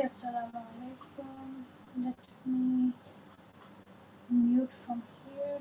assalamu alaikum. Let me mute from here.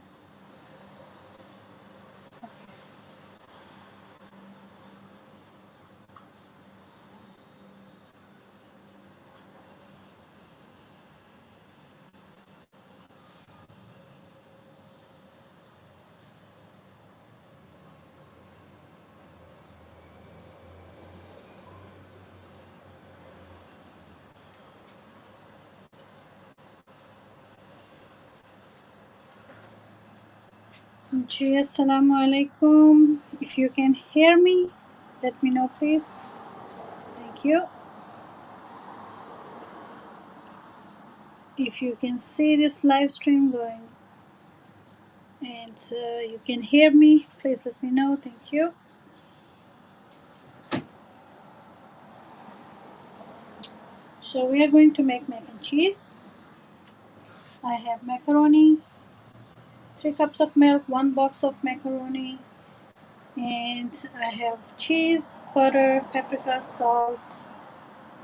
Ji assalamu alaikum. If you can hear me, let me know please. Thank you. If you can see this live stream going and you can hear me, please let me know. Thank you. So we are going to make mac and cheese. I have macaroni, 3 cups of milk, 1 box of macaroni, and I have cheese, butter, paprika, salt,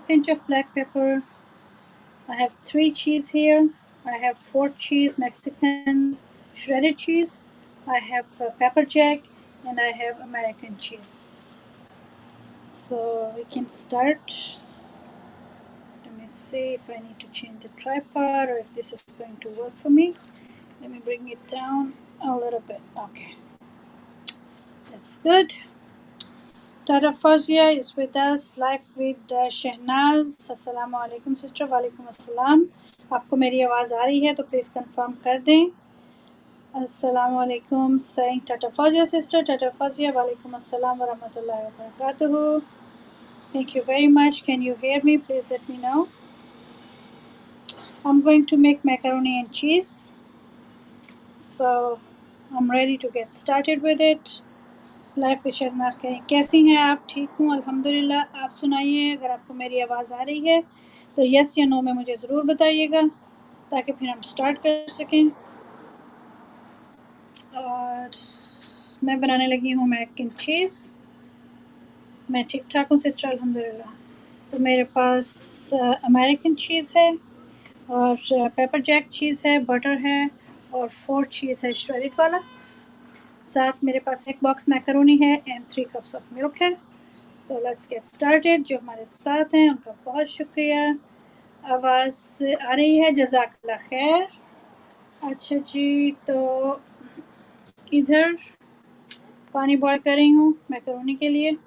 pinch of black pepper. I have 3 cheese here. I have 4 cheese, Mexican shredded cheese. I have pepper jack, and I have American cheese. So we can start. Let me see if I need to change the tripod or if this is going to work for me. Let me bring it down a little bit. Okay, that's good. Tata Fazia is with us live with Shehnaz. Assalamu alaikum sister. Walaikum assalam. आपको मेरी आवाज़ आ रही है तो please confirm कर दें. Assalamu alaikum, saying Tata Fazia sister. Tata Fazia, walaikum assalam wa rahmatullahi wa barakatuhu. Thank you very much. Can you hear me? Please let me know. I'm going to make macaroni and cheese. So I'm ready to get started with it. Life with Shahnaz करें. कैसी हैं आप? ठीक हूँ अल्हम्दुलिल्लाह. आप सुनाइए. अगर आपको मेरी आवाज़ आ रही है तो यस या नो में मुझे ज़रूर बताइएगा ताकि फिर हम स्टार्ट कर सकें. और मैं बनाने लगी हूँ मैक एंड चीज़. मैं ठीक ठाक हूँ सिस्टर अल्हम्दुलिल्लाह. तो मेरे पास अमेरिकन चीज़ है और पेपर जैक चीज़ है, बटर है और 4 चीज़ है श्रेडेड वाला. साथ मेरे पास 1 बॉक्स मैकरोनी है एंड 3 कप्स ऑफ मिल्क है. So let's get started. जो हमारे साथ हैं उनका बहुत शुक्रिया. आवाज़ आ रही है? जज़ाकल्लाह खैर. अच्छा जी, तो इधर पानी बॉयल कर रही हूँ मैकरोनी के लिए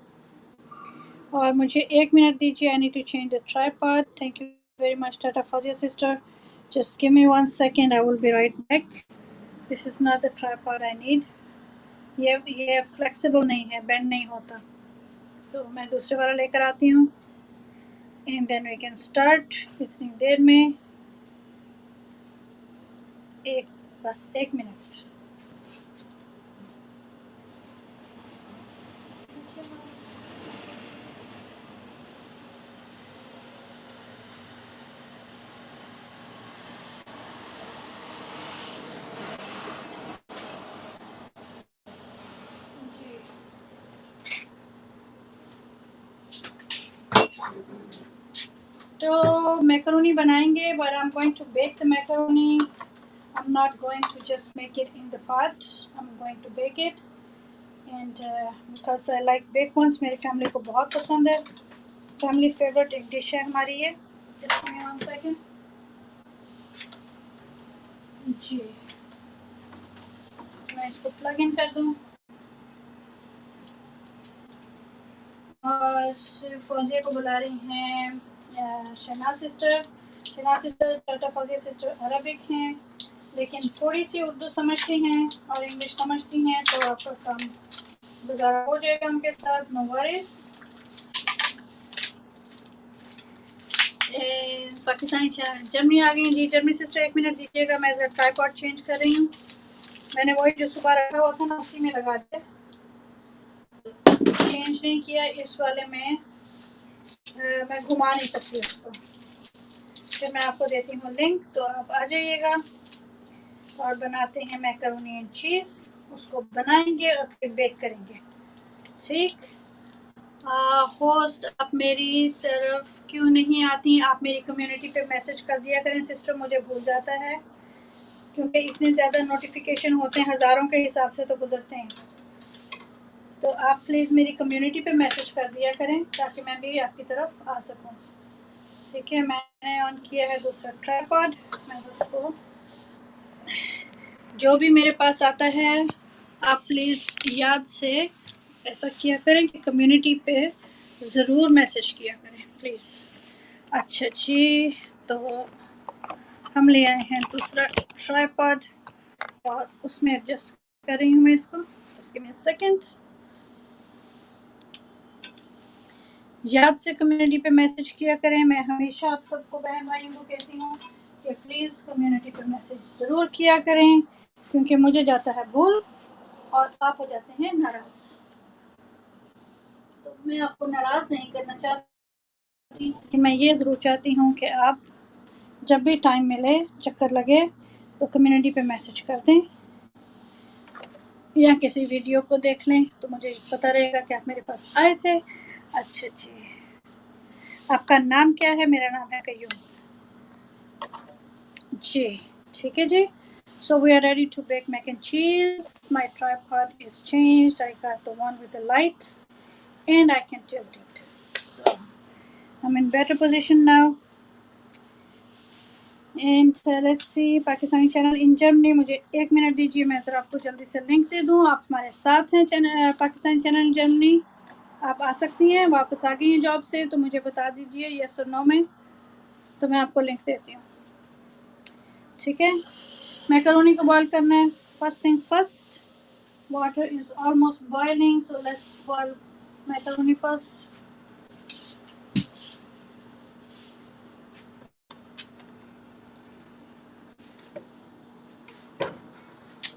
और मुझे 1 मिनट दीजिए. I need to change the tripod. Thank you very much Tata Fauzia sister. Just give me 1 second. I will be right back. This is not the tripod I need. ये फ्लेक्सिबल नहीं है, बेंड नहीं होता, तो मैं दूसरे वाला लेकर आती हूँ and then we can start. इतनी देर में बस 1 मिनट. तो मैकरोनी बनाएंगे, but I am going to bake the macaroni. I'm not going to just make it in the pot. I'm going to bake it, and because I like baked ones, मेरी family को बहुत पसंद है. Family favourite एक dish है हमारी ये. Just give me 1 second. जी, मैं इसको प्लग इन कर दूँ और फौजिया को बुला रही हैं Shahnaz sister. Shahnaz sister, Tata Fauzia sister Arabic हैं लेकिन थोड़ी सी उर्दू समझती हैं और इंग्लिश समझती हैं, तो आपका काम गुजारा हो जाएगा उनके साथ. No worries. पाकिस्तानी जर्मनी आ गई. जी जर्मनी सिस्टर 1 मिनट दीजिएगा. मैं जरा ट्राइपॉड चेंज कर रही हूँ. मैंने वही जो सुबह रखा हुआ था ना उसी में लगा दिया, चेंज नहीं किया. इस वाले में मैं घुमा नहीं सकती उसको. फिर मैं आपको देती हूँ लिंक, तो आप आ जाइएगा और बनाते हैं मैकरोनी एंड चीज़. उसको बनाएंगे और फिर बेक करेंगे. ठीक, होस्ट आप मेरी तरफ क्यों नहीं आती? आप मेरी कम्युनिटी पे मैसेज कर दिया करें सिस्टर, मुझे भूल जाता है क्योंकि इतने ज़्यादा नोटिफिकेशन होते हैं, हज़ारों के हिसाब से तो गुजरते हैं। तो आप प्लीज़ मेरी कम्युनिटी पे मैसेज कर दिया करें ताकि मैं भी आपकी तरफ आ सकूं। ठीक है, मैंने ऑन किया है दूसरा ट्राइपॉड। मैं उसको जो भी मेरे पास आता है आप प्लीज़ याद से ऐसा किया करें कि कम्युनिटी पे ज़रूर मैसेज किया करें प्लीज़। अच्छा जी, तो हम ले आए हैं दूसरा ट्राइपॉड और उसमें एडजस्ट कर रही हूँ मैं इसको। Give me a second. याद से कम्युनिटी पे मैसेज किया करें। मैं हमेशा आप सबको बहन भाइयों को कहती हूँ कि प्लीज़ कम्युनिटी पे मैसेज ज़रूर किया करें क्योंकि मुझे जाता है भूल और आप हो जाते हैं नाराज़। तो मैं आपको नाराज़ नहीं करना चाहती कि मैं ये ज़रूर चाहती हूँ कि आप जब भी टाइम मिले, चक्कर लगे तो कम्युनिटी पे मैसेज कर दें या किसी वीडियो को देख लें तो मुझे पता रहेगा कि आप मेरे पास आए थे। अच्छा जी, आपका नाम क्या है? मेरा नाम है कयूम जी। ठीक है जी। So we are ready to bake mac and cheese. My tripod is changed. I got the one with the light and I can tilt it. So I'm in better position now. And let's see, Pakistani channel in Germany. मुझे 1 minute दीजिए, मैं ज़रा आपको जल्दी से link दे दूँ। आप हमारे साथ हैं पाकिस्तानी चैनल इन जर्मनी। आप आ सकती हैं, वापस आ गई हैं जॉब से तो मुझे बता दीजिए यस और नो में, तो मैं आपको लिंक देती हूँ। ठीक है, मैकरोनी को बॉईल करना है। First things first, water is almost boiling, so let's boil macaroni first.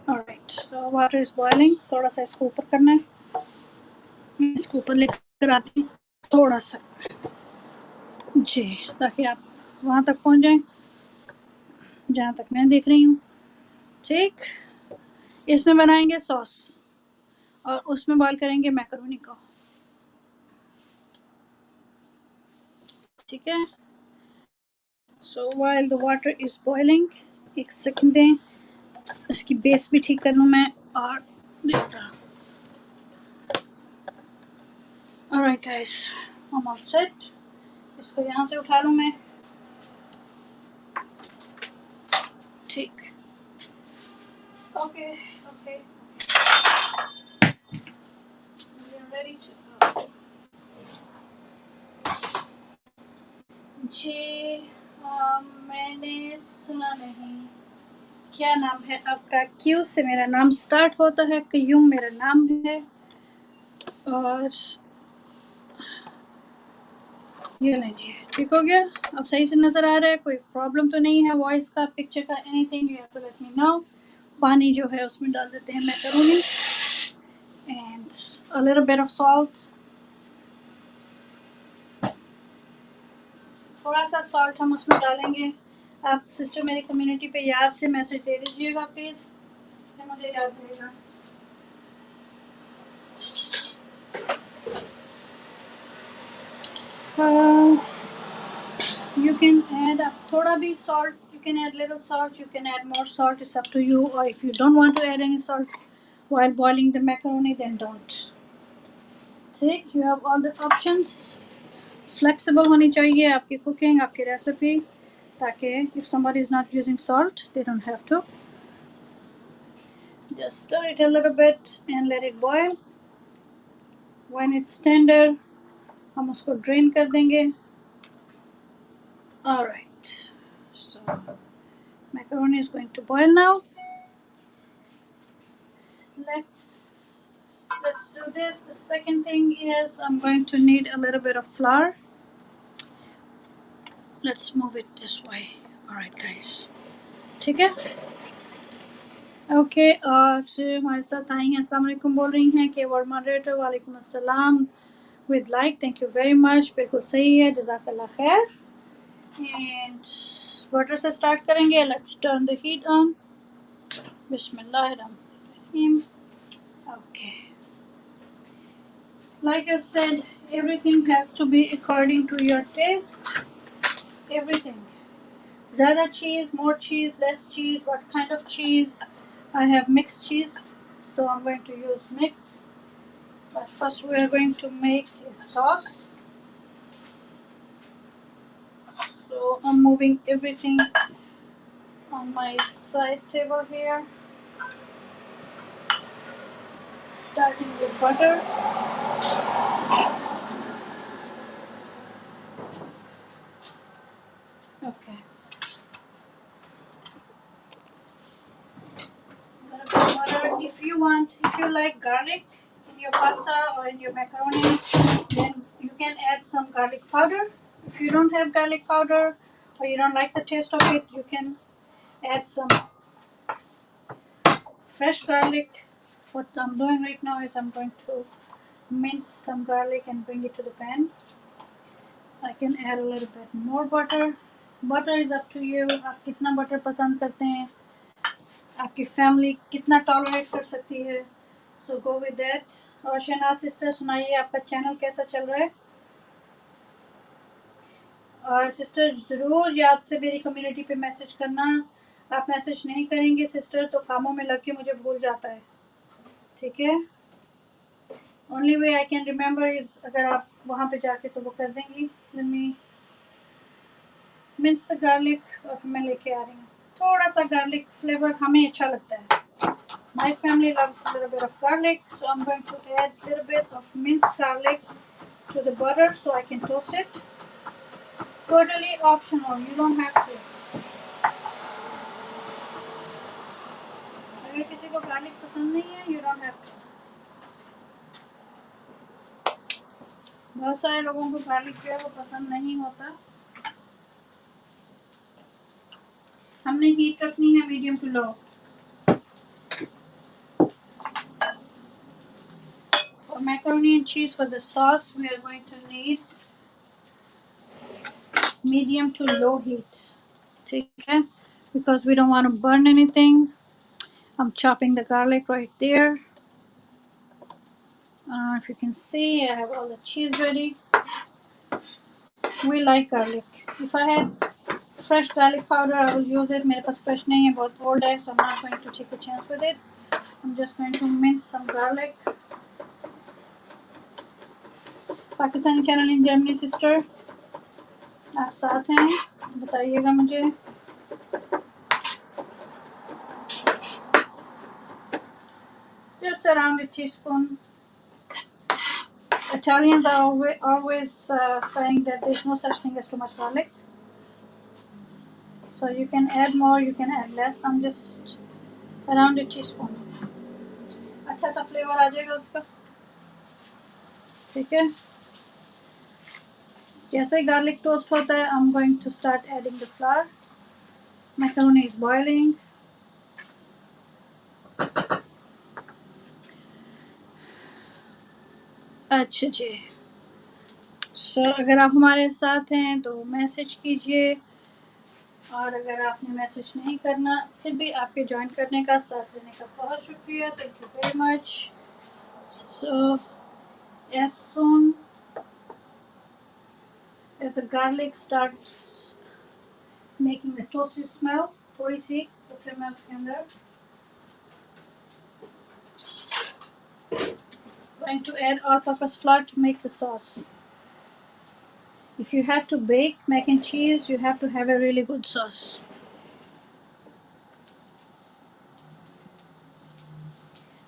Alright, so water is boiling. थोड़ा सा इसको ऊपर करना है, मैं इसको ऊपर लेकर आती हूँ थोड़ा सा जी, ताकि आप वहाँ तक पहुँच जाएं जहाँ तक मैं देख रही हूँ। ठीक, इसमें बनाएंगे सॉस और उसमें बॉईल करेंगे मैकरोनी को। ठीक है, so while the water is boiling, एक सेकंड दें, इसकी बेस भी ठीक कर लूँ मैं। और alright guys, I am all set. इसको यहाँ से उठा लूँ मैं। ठीक, okay okay, we are ready to जी। मैंने सुना नहीं, क्या नाम है आपका? क्यू से मेरा नाम स्टार्ट होता है, कयूम मेरा नाम है। और ये लीजिए, ठीक हो गया। अब सही से नज़र आ रहा है, कोई प्रॉब्लम तो नहीं है वॉइस का, पिक्चर का, anything you have to let me know. पानी जो है उसमें डाल देते हैं macaroni and a little bit of salt. थोड़ा सा सॉल्ट हम उसमें डालेंगे। आप सिस्टर मेरी कम्युनिटी पे याद से मैसेज दे दीजिएगा प्लीज़, मुझे याद रहेगा। You can add thoda bhi salt, you can add little salt, you can add more salt, it's up to you. Or if you don't want to add any salt while boiling the macaroni, then don't. See, you have all the options. Flexible honi chahiye aapki cooking, aapki recipe, ताकि if somebody is not using salt, they don't have to. Just stir it a little bit and let it boil. When it's tender, हम उसको drain कर देंगे। All right, so macaroni is going to boil now. Let's do this. The second thing is I'm going to need a little bit of flour. Let's move it this way. All right guys, ठीक है, okay. और हमारे साथ आई हैं, अस्सलाम वालेकुम बोल रही हैं कि वर्ड मॉडरेटर, वालेकुम अस्सलाम with like, thank you very much, बिल्कुल सही है, जज़ाकल्लाह खैर। एंड वाटर से स्टार्ट करेंगे। Let's turn the heat on. बिस्मिल्लाहिर्रहमानिर्रहीम। Okay, Like I said, everything has to be according to your taste. Everything. Zyada cheese, more cheese, less cheese, what kind of cheese? I have mixed cheese, so I'm going to use mix. But first we are going to make a sauce. So I'm moving everything on my side table here. Starting with butter. Okay. A little bit of butter. If you like garlic in your pasta or in your macaroni, then you can add some garlic powder. If you don't have garlic powder or you don't like the taste of it, you can add some fresh garlic. What I'm doing right now is I'm going to mince some garlic and bring it to the pan. I can add a little bit more butter. Butter is up to you. आप कितना butter पसंद करते हैं, आपकी family कितना tolerate कर सकती है. So go with that. और शहनाज सिस्टर सुनाइए आपका चैनल कैसा चल रहा है. और सिस्टर ज़रूर याद से मेरी कम्युनिटी पे मैसेज करना. आप मैसेज नहीं करेंगे सिस्टर तो कामों में लग के मुझे भूल जाता है. ठीक है. Only way I can remember is अगर आप वहाँ पे जाके तो वो कर देंगी. Let me mince the garlic और मैं लेके आ रही हूँ. थोड़ा सा गार्लिक फ्लेवर हमें अच्छा लगता है. My family loves a little bit of garlic, so I'm going to add a little bit of minced garlic to the butter so I can toast it. Totally optional, you don't have to. अगर किसी को garlic पसंद नहीं है, you don't have to. बहुत सारे लोगों को garlic जो है वो पसंद नहीं होता. हमने heat रखनी है medium to low. For macaroni and cheese for the sauce, we are going to need medium to low heat. ठीक है? Because we don't want to burn anything. I'm chopping the garlic right there. I don't know if you can see, I have all the cheese ready. We like garlic. If I had fresh garlic powder, I will use it. मेरे पास fresh नहीं है, बहुत old है, so I'm not going to take a chance with it. I'm just going to mince some garlic. Pakistani channel in Germany sister, आप साथ हैं, बताइएगा मुझे. Just around a teaspoon. Italians are always saying that there's no such thing as too much garlic. So you can add more, you can add less. I'm just around a teaspoon. अच्छा सा flavour आ जाएगा उसका. ठीक है. जैसे garlic toast होता है, I'm going to start adding the flour. Macaroni is boiling. अच्छा जी. सो अगर आप हमारे साथ हैं तो मैसेज कीजिए, और अगर आपने मैसेज नहीं करना फिर भी आपके ज्वाइन करने का, साथ देने का बहुत शुक्रिया. Thank you very much. So as soon as the garlic starts making the toasty smell, थोड़ी सी तो फिर मैं उसके अंदर going to add all-purpose flour to make the sauce. If you have to bake mac and cheese, you have to have a really good sauce.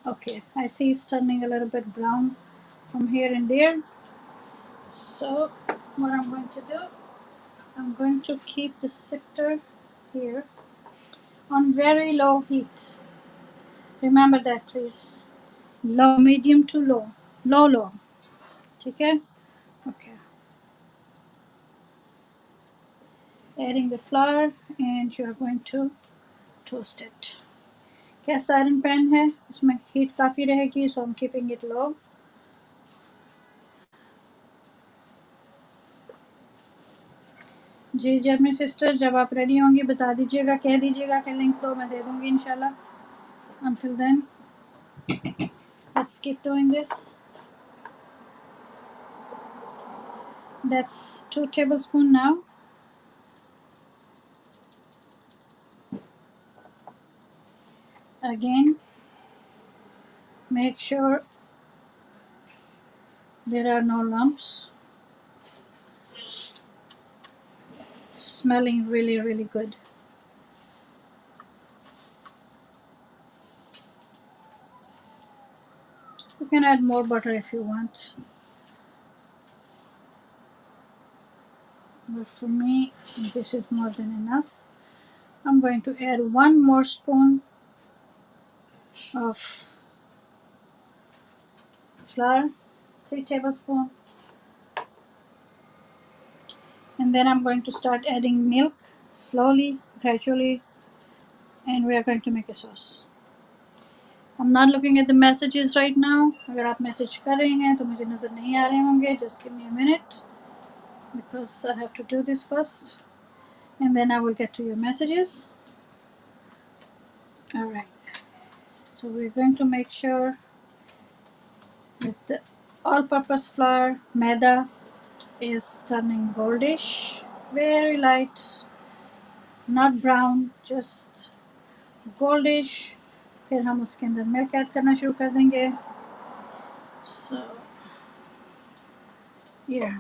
Okay, I see it's turning a little bit brown from here and there. So what I'm going to do, I'm going to keep the sifter here on very low heat. Remember that please. Low, medium to low. Low. ठीक है? Okay. Adding the flour and you are going to toast it. Cast iron pan है, उसमें heat काफ़ी रहेगी, so I'm keeping it low. जी Germany sister, जब आप ready होंगी बता दीजिएगा, कह दीजिएगा कि लिंक दो, मैं दे दूँगी इंशाल्लाह. Until then, let's keep doing this. That's 2 tablespoons now. Again, make sure there are no lumps. Smelling really, really good. You can add more butter if you want, but for me, this is more than enough. I'm going to add 1 more spoon of flour, 3 tablespoons, and then I'm going to start adding milk slowly, gradually, and we are going to make a sauce. I'm not looking at the messages right now. अगर आप message कर रहे हैं तो मुझे नज़र नहीं आ रहे होंगे. Just give me a minute because I have to do this first, and then I will get to your messages. Alright, so we're going to make sure that the all-purpose flour, maida, is turning goldish, very light, not brown, just goldish. फिर हम उसके अंदर milk add करना शुरू कर देंगे. So yeah,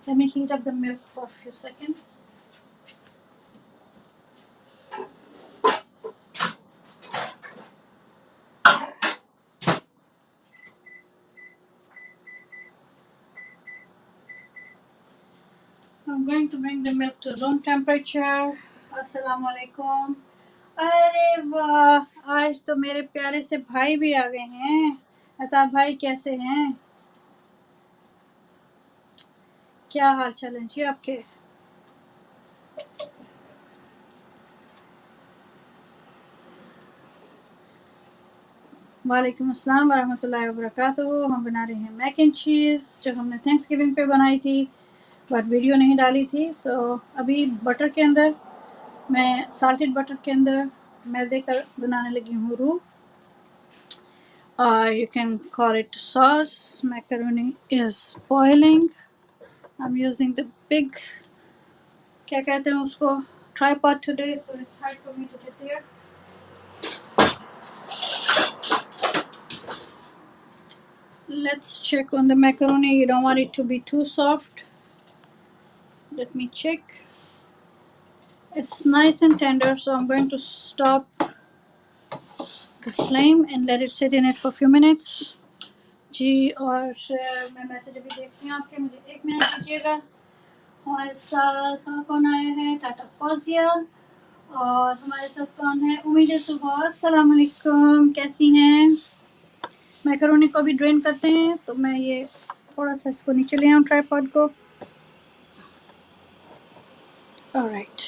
let me heat up the milk for a few seconds. I'm going to bring the milk to room temperature. अस्सलाम वालेकुम. अरे वाह, आज तो मेरे प्यारे से भाई भी आ गए हैं. अता भाई कैसे हैं? क्या हाल चाल है जी आपके? वालेकुम अस्सलाम वरहमतुल्लाहि वबरकातुहू. हम बना रहे हैं मैक एंड चीज़ जो हमने थैंक्सगिविंग पे बनाई थी, बट वीडियो नहीं डाली थी. सो अभी बटर के अंदर, मैं साल्टेड बटर के अंदर मैदे का बनाने लगी हूँ रू. You can call it sauce. Macaroni is boiling. I'm using the big, क्या कहते हैं उसको, tripod today, so it's hard for me to get there. Let's check on the macaroni. You don't want it to be too soft. Let me check. It's nice and tender, so I'm going to stop the flame and let it sit in it for a few minutes. जी, और मैं message अभी देखती हूँ आपके, मुझे 1 minute दीजिएगा. हमारे साथ कौन आया है? टाटा फौजिया. और हमारे साथ कौन है? उम्मीद सुबह. अस्सलाम वालेकुम, कैसी हैं? मैकरोनी को भी ड्रेन करते हैं, तो मैं ये थोड़ा सा इसको नीचे ले आऊँ ट्राइपॉड को. ऑलराइट,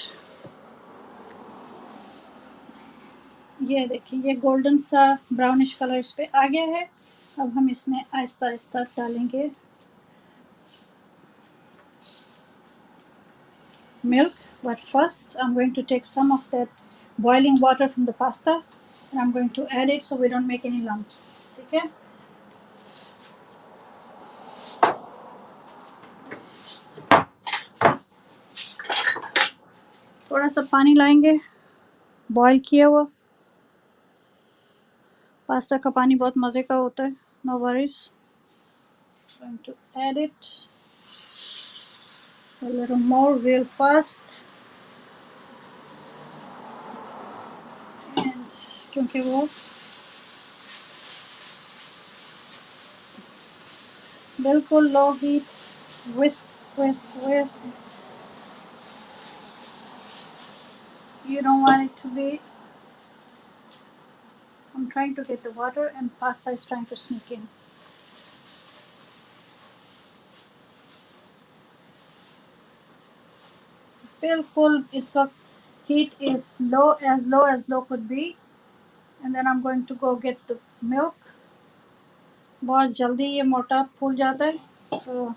ये देखिए, ये गोल्डन सा ब्राउनिश कलर इस पे आ गया है. अब हम इसमें आहिस्ता आहिस्ता डालेंगे milk, but first I'm going to take some of that boiling water from the pasta and I'm going to add it so we don't make any lumps. ठीक है? थोड़ा सा पानी लाएंगे बॉईल किया हुआ. पास्ता का पानी बहुत मज़े का होता है. No worries. I'm going to add it a little more real fast. And क्योंकि वो बिल्कुल low heat, whisk. You don't want it to be. I'm trying to get the water and pasta is trying to sneak in. बिल्कुल इस वक्त heat is low as low could be, and then I'm going to go get the milk. बहुत जल्दी ये मोटा फूल जाता है, तो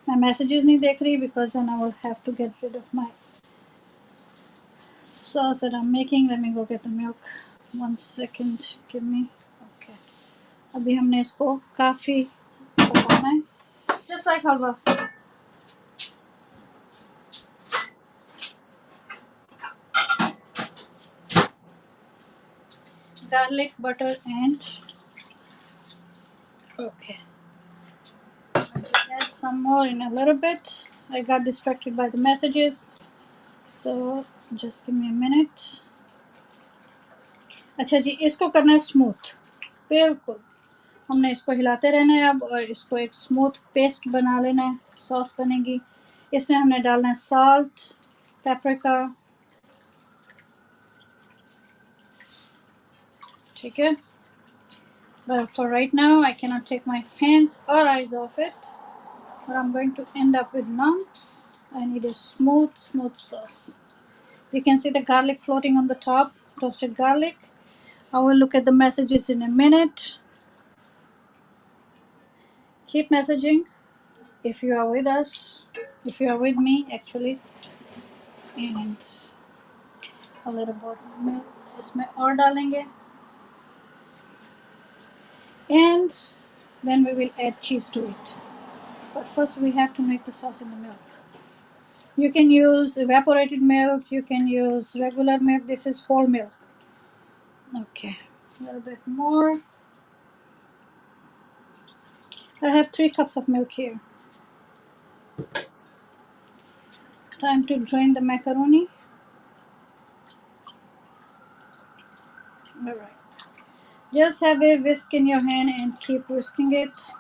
मैं messages नहीं देख रही because then I will have to get rid of my sauce that I'm making. Let me go get the milk. 1 second, give me. Okay. अभी हमने इसको काफ़ी पकाना है, just like halwa. garlic, butter, and okay. Add some more in a little bit. I got distracted by the messages, so just give me a minute. अच्छा जी, इसको करना है स्मूथ, बिल्कुल हमने इसको हिलाते रहना है अब, और इसको एक स्मूथ पेस्ट बना लेना है। सॉस बनेगी, इसमें हमने डालना है सॉल्ट, पेपरिका, ठीक है। But for right now, I cannot take my hands or eyes off it. Or I'm going to end up with lumps. I need a smooth sauce. You can see the garlic floating on the top, toasted garlic. I will look at the messages in a minute. Keep messaging if you are with us, if you are with me actually. And a little bit of milk इसमें और डालेंगे. And then we will add cheese to it. But first we have to make the sauce in the milk. You can use evaporated milk, you can use regular milk. This is whole milk. Okay, a little bit more. I have 3 cups of milk here. Time to drain the macaroni. Alright. Just have a whisk in your hand and keep whisking it.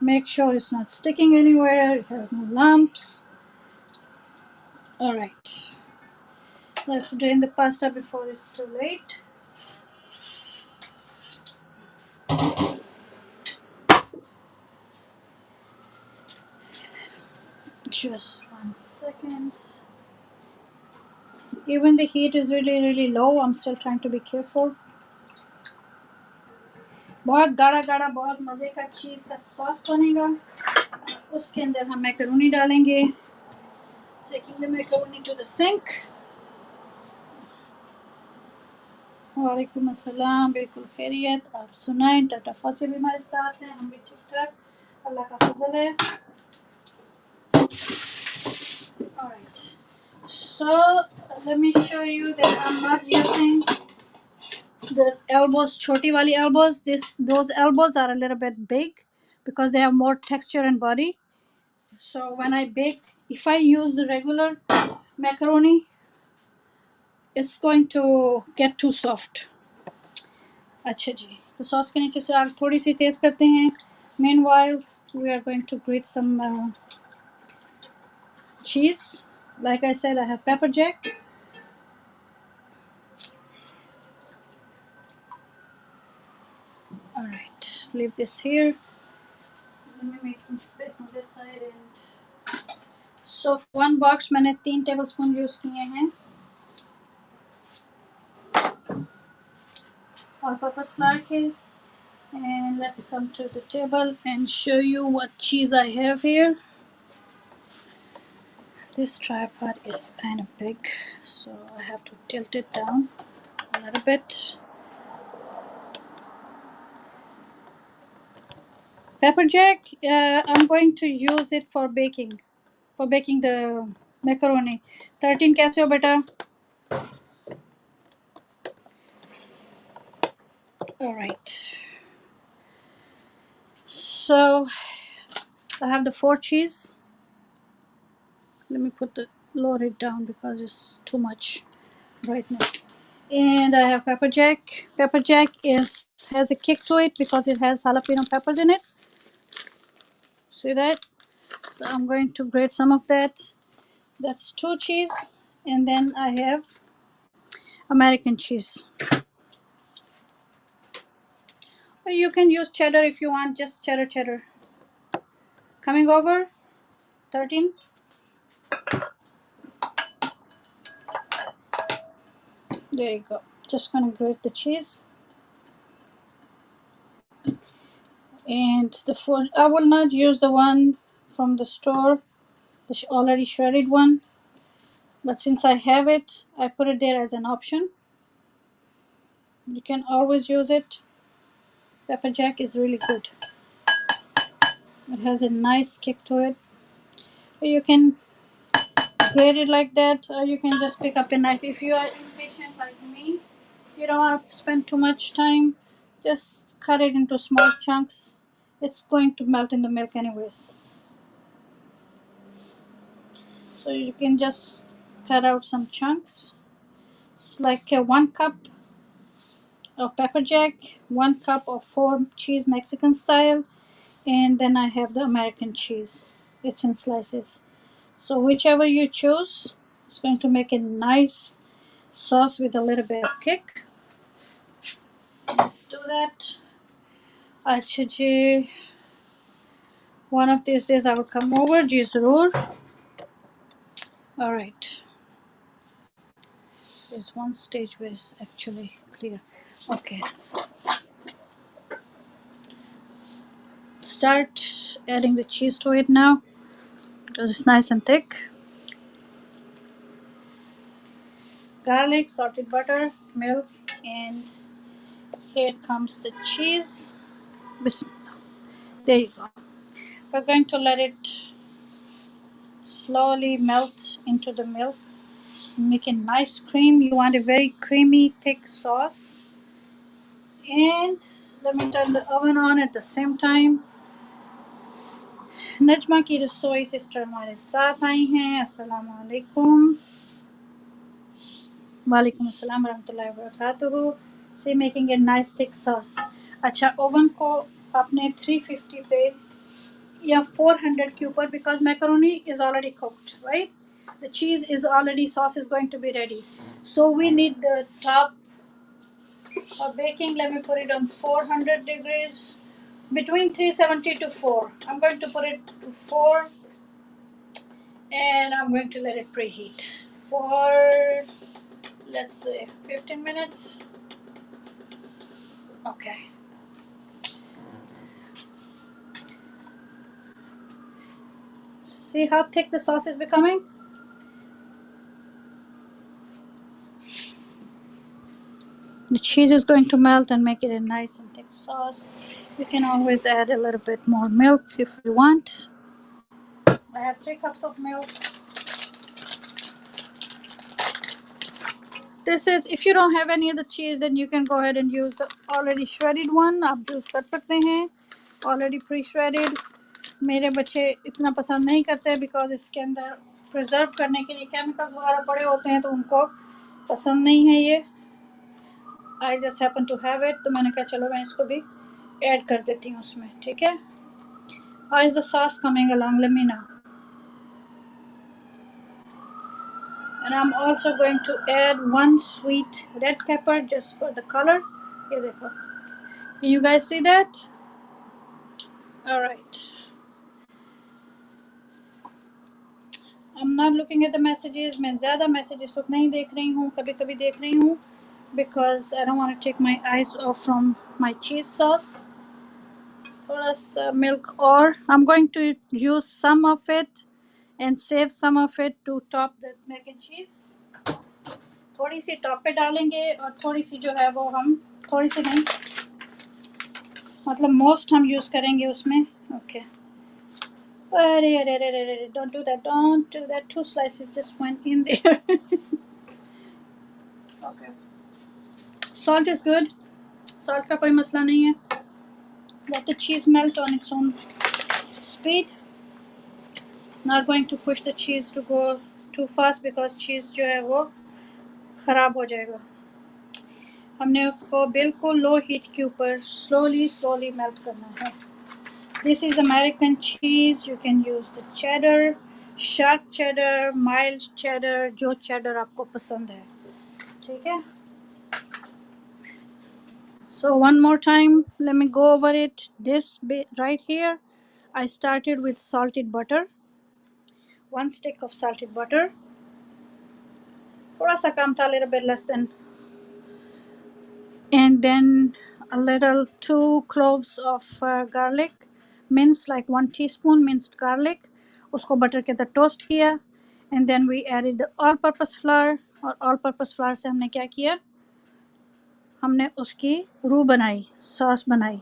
Make sure it's not sticking anywhere, it has no lumps. Alright. Let's drain the pasta before it's too late. Just 1 second. Even the heat is really low, I'm still trying to be careful. बहुत गाढ़ा गाढ़ा बहुत मज़े का चीज़ का sauce बनेगा। उसके अंदर हम मैकरोनी डालेंगे। Taking the macaroni to the sink. वालेकुम अस्सलाम, बिल्कुल खैरियत, आप सुनाएं। टाटा फौजी भी हमारे साथ हैं, हम भी ठीक ठाक, अल्लाह का फजल है। Alright, so let me show you that I'm not using the elbows, छोटी वाली elbows. Those elbows are a little bit big because they have more texture and body. So when I bake, if I use the regular macaroni, it's going to get too soft. अच्छा जी, तो sauce के नीचे से आग थोड़ी सी तेज़ करते हैं. Meanwhile, we are going to grate some cheese. Like I said, I have pepper jack. Alright, leave this here. Let me make some space on this side. And so for 1 box मैंने 3 tablespoon use किए हैं all-purpose flour के. And let's come to the table and show you what cheese I have here. This tripod is kind of big, so I have to tilt it down a little bit. Pepper jack, I'm going to use it for baking the macaroni. 13 कैसे हो बेटा? All right. So I have the 4 cheese. Let me lower it down because it's too much brightness. And I have pepper jack. Pepper jack has a kick to it because it has jalapeno peppers in it. See that? So I'm going to grate some of that. That's 2 cheese. And then I have American cheese. Or you can use cheddar if you want, just cheddar. Coming over, 13. There you go. Just gonna grate the cheese. And I will not use the one from the store, the already shredded one. But since I have it, I put it there as an option. You can always use it. Pepper jack is really good. It has a nice kick to it. You can grate it like that, or you can just pick up a knife. If you are impatient like me, you don't want to spend too much time, just cut it into small chunks. It's going to melt in the milk anyways. So you can just cut out some chunks. It's like 1 cup of pepper jack, 1 cup of 4 cheese Mexican style, and then I have the American cheese. It's in slices. So whichever you choose, it's going to make a nice sauce with a little bit of kick. Let's do that. अच्छा जी, one of these days I will come over जी ज़रूर. All right, there's one stage where it's actually clear. Okay, start adding the cheese to it now because it's nice and thick. Garlic, salted butter, milk, and here comes the cheese. There you go. We're going to let it slowly melt into the milk. Make a nice cream. You want a very creamy, thick sauce. And let me turn the oven on at the same time. Najma की रसोई sister हमारे साथ आई हैं. अस्सलाम वालेकुम. वालेकुम अस्सलाम रहमतुल्लाहि व बरकातुहू. See, making a nice thick sauce. अच्छा, ओवन को आपने 350 पे या 400 के ऊपर, because macaroni is already cooked, right? The cheese is already, sauce is going to be ready. So we need the top of baking. Let me put it on 400 degrees, between 370 to 4. I'm going to put it to 4 and I'm going to let it preheat for, let's say, 15 minutes. Okay. See how thick the sauce is becoming? The cheese is going to melt and make it a nice and thick sauce. You can always add a little bit more milk if you want. I have 3 cups of milk. This is, if you don't have any other cheese, then you can go ahead and use the already shredded one. आप use कर सकते हैं already pre-shredded. मेरे बच्चे इतना पसंद नहीं करते because इसके अंदर प्रिजर्व करने के लिए केमिकल्स वगैरह पड़े होते हैं, तो उनको पसंद नहीं है ये. I just happen to have it, तो मैंने कहा चलो मैं इसको भी ऐड कर देती हूँ उसमें. ठीक है. How is the sauce coming along? Let me know. And I'm also going to add 1 sweet red pepper just for the color. Here they go. Can you guys see that? All right. I'm not looking at the messages. मैं ज़्यादा messages तो नहीं देख रही हूँ, कभी-कभी देख रही हूँ, because I don't want to take my eyes off from my cheese sauce. थोड़ा सा milk, or I'm going to use some of it and save some of it to top the mac and cheese. थोड़ी सी top पे डालेंगे और थोड़ी सी जो है वो हम, थोड़ी सी नहीं, मतलब मोस्ट हम यूज़ करेंगे उसमें. ओके. अरे अरे अरे अरे, don't do that, don't do that. 2 slices just went in there. Okay. Salt is good. Salt का कोई मसला नहीं है. Let the cheese melt on its own speed. Not going to push the cheese to go too fast because cheese जो है वो ख़राब हो जाएगा. हमने उसको बिल्कुल लो हीट के ऊपर slowly मेल्ट करना है. This is American cheese. You can use the cheddar, sharp cheddar, mild cheddar, जो cheddar आपको पसंद है. ठीक है. So one more time, let me go over it. This bit right here, I started with salted butter. 1 stick of salted butter. थोड़ा सा कम था, a little bit less than. And then a little 2 cloves of garlic, minced, like 1 teaspoon minced garlic. उसको butter के अंदर toast किया. And then we added the all-purpose flour. और all-purpose flour से हमने क्या किया, हमने उसकी रू बनाई, सॉस बनाई.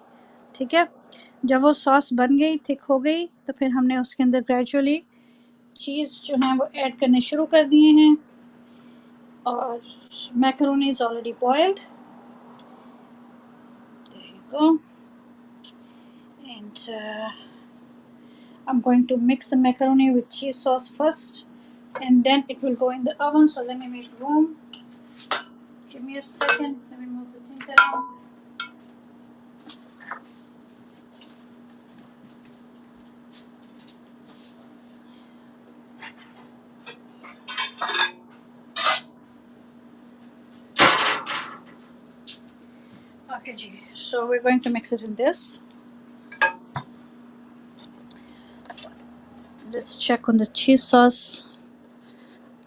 ठीक है. जब वो सॉस बन गई, थिक हो गई, तो फिर हमने उसके अंदर ग्रेजुअली चीज़ जो हैं वो ऐड करने शुरू कर दिए हैं और macaroni is already boiled. There you go. And I'm going to mix the macaroni with cheese sauce first, and then it will go in the oven. So let me make room. Give me a second. Let me move the things around. Okay, G. So we're going to mix it in this. Let's check on the cheese sauce.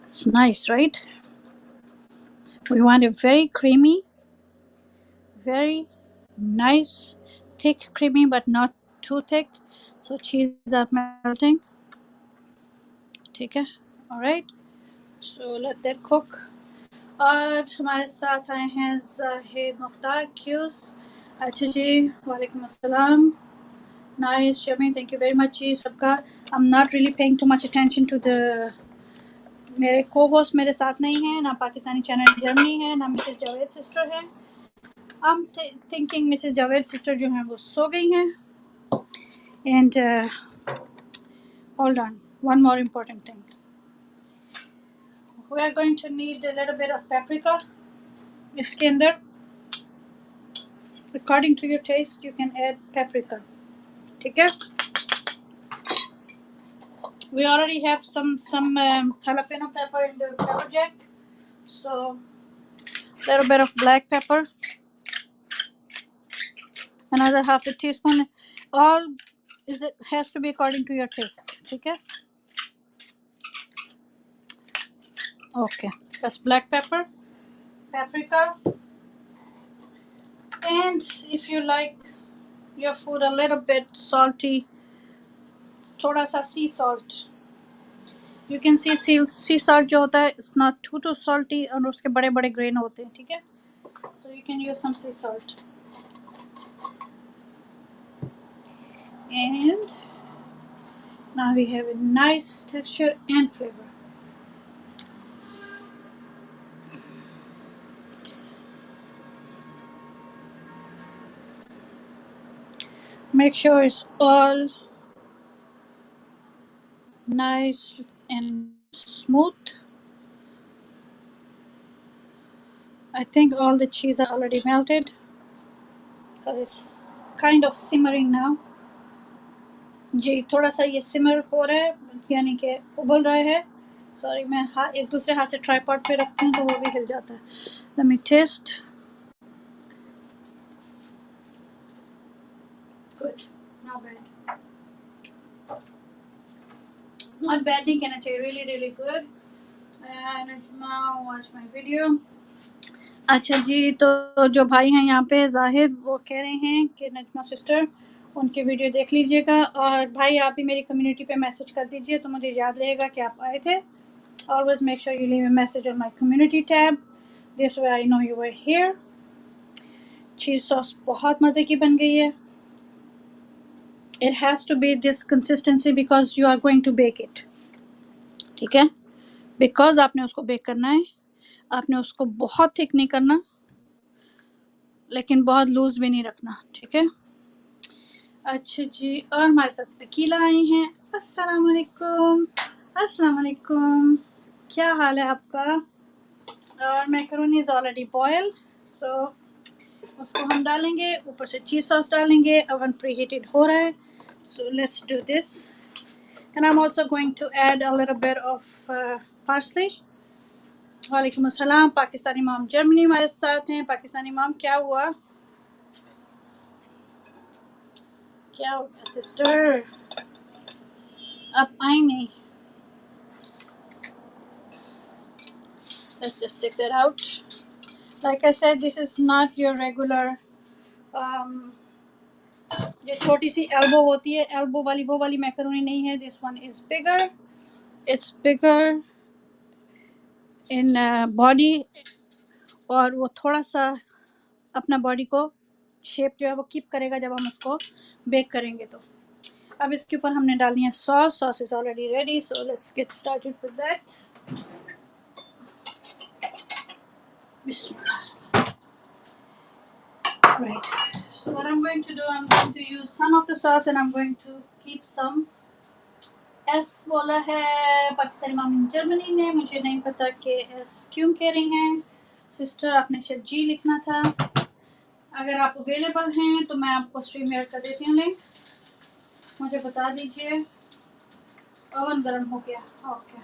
It's nice, right? We want it very creamy, very nice, thick, creamy, but not too thick. So cheese are melting. ठीक है, all right. So let that cook. और हमारे साथ आए हैं Zahid Mukhtar cues. अच्छा जी, वालेकुम अस्सलाम. Nice, Shami. Thank you very much जी सबका. I'm not really paying too much attention to the मेरे co-host मेरे साथ नहीं हैं, ना पाकिस्तानी चैनल जर्मनी है, ना मिसेस जावेद सिस्टर है. I'm thinking Mrs Javed sister जो हैं वो सो गई हैं. And hold on, one more important thing. We are going to need a little bit of paprika. इसके अंदर according to your taste you can add paprika. ठीक है. We already have some jalapeno pepper in the pepper jack, so a little bit of black pepper, another half a teaspoon. All is it has to be according to your taste. ठीक है. Okay, that's black pepper, paprika, and if you like your food a little bit salty, थोड़ा सा sea salt. You can see sea salt जो होता है, it's not too salty और उसके बड़े बड़े grain होते हैं. ठीक है. So you can use some sea salt. And now we have a nice texture and flavor. Make sure it's all nice and smooth. I think all the cheese are already melted because it's kind of simmering now. जी थोड़ा सा ये सिमर हो रहा है, यानी कि उबल रहा है. सॉरी, मैं एक दूसरे हाथ से ट्राइपॉड पे रखती हूँ तो वो भी हिल जाता है. Let me taste. Good, not bad. Not bad नहीं कहना चाहिए, really really good. And now watch my video. अच्छा जी, तो जो भाई हैं यहाँ पे जाहिद, वो कह रहे हैं कि नजमा सिस्टर उनकी वीडियो देख लीजिएगा. और भाई आप भी मेरी कम्युनिटी पे मैसेज कर दीजिए तो मुझे याद रहेगा कि आप आए थे. Always make sure you leave a message on my community tab. This way I know you were here. Cheese sauce बहुत मज़े की बन गई है. It has to be this consistency because you are going to bake it. ठीक है. Because आपने उसको बेक करना है, आपने उसको बहुत थिक नहीं करना लेकिन बहुत लूज भी नहीं रखना. ठीक है. अच्छा जी, और हमारे साथ अकीला आई हैं. अस्सलाम वालेकुम. अस्सलाम वालेकुम. क्या हाल है आपका? और macaroni is already boiled, so उसको हम डालेंगे. ऊपर से चीज़ सॉस डालेंगे. ओवन प्री हीटेड हो रहा है, so let's do this. And I am also going to add a little bit of parsley. वालेकुम अस्सलाम. पाकिस्तानी मॉम जर्मनी हमारे साथ हैं. पाकिस्तानी मॉम क्या हुआ? क्या हो गया सिस्टर? आप आई नहीं. Let's just take that out. Like I said, this is not your regular जो छोटी सी एल्बो होती है, एल्बो वाली वो वाली मैकरोनी नहीं है. This one is bigger. It's bigger in body और वो थोड़ा सा अपना बॉडी को शेप जो है वो कीप करेगा जब हम उसको बेक करेंगे. तो अब इसके ऊपर हमने डालनी है sauce. Sauce is already ready, so let's get started with that. Right. So what I'm going to do, I'm going to use some of the sauce and I'm going to keep some. S बोला है पाकिस्तानी मामी Germany ने, मुझे नहीं पता कि S क्यों कह रही हैं. सिस्टर आपने शायद जी लिखना था. अगर आप अवेलेबल हैं तो मैं आपको स्ट्रीम एयर कर देती हूँ लिंक. मुझे बता दीजिए. ओवन गर्म हो गया. Okay.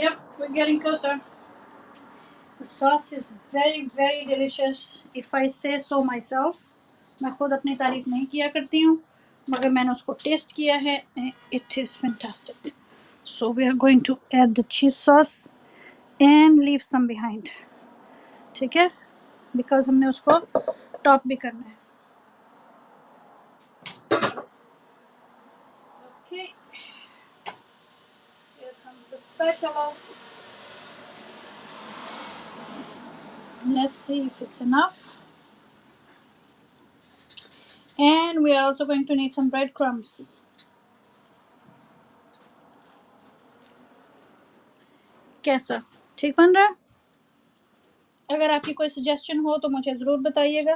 Yep, we're getting closer. The sauce is very delicious if I say so myself. मैं खुद अपनी तारीफ नहीं किया करती हूँ, मगर मैंने उसको टेस्ट किया है. It is fantastic. So we are going to add the cheese sauce and leave some behind. ठीक है, because हमने उसको टॉप भी करना है. Okay. Here comes the spatula. Let's see if it's enough. And we are also going to need some breadcrumbs. कैसा ठीक बन रहा है? अगर आपकी कोई सजेशन हो तो मुझे ज़रूर बताइएगा.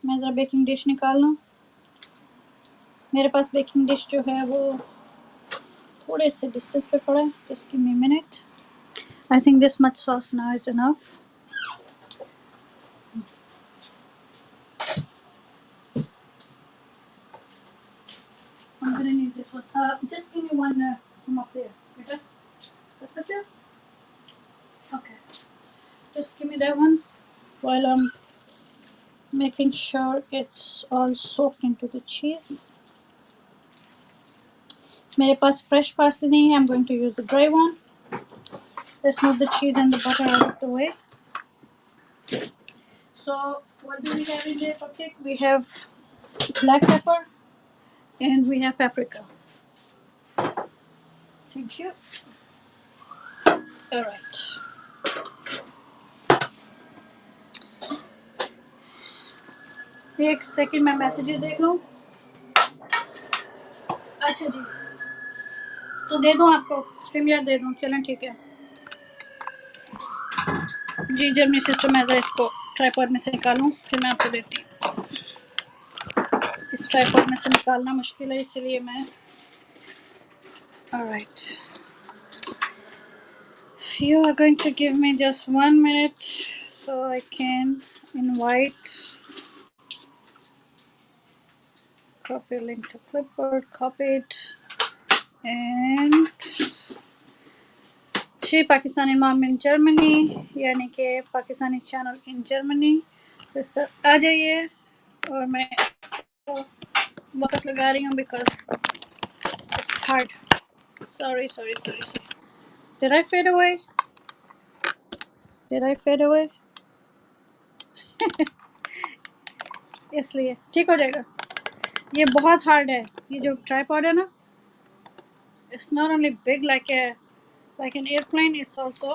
मैं ज़रा बेकिंग डिश निकाल लूँ. मेरे पास बेकिंग डिश जो है वो थोड़े से डिस्टेंस पे पड़ा है. Just give me a minute. I think this much sauce now is enough. I'm gonna need this one. Just give me one from up there. Okay? That's it there? Okay. Just give me that one while I'm making sure it's all soaked into the cheese. मेरे पास fresh parsley नहीं है. I'm going to use the dry one. Let's move the cheese and the butter out of the way. So what do we have in there? Okay, we have black pepper and we have paprika. Thank you. All right. एक second मैं messages देख लूँ. अच्छा जी, तो दे दूँ आपको stream यार दे दूँ. चलें ठीक है जी. जर्मनी सिस्टर मैं ज़रा इसको ट्राइपॉड में से निकालूँ फिर मैं आपको देती हूँ. इस ट्राइपॉड में से निकालना मुश्किल है, इसलिए मैं. Alright. You are going to give me just 1 minute so I can invite. Copy link to clipboard, copy it. And she Pakistani mom in Germany, यानी कि Pakistani channel in Germany. Sister आ जाइए. और मैं वापस लगा रही हूँ because it's hard. Sorry. Did I fade away? इसलिए ठीक हो जाएगा. ये बहुत हार्ड है. ये जो ट्राइपॉड है ना, it's not only big like an airplane, it's also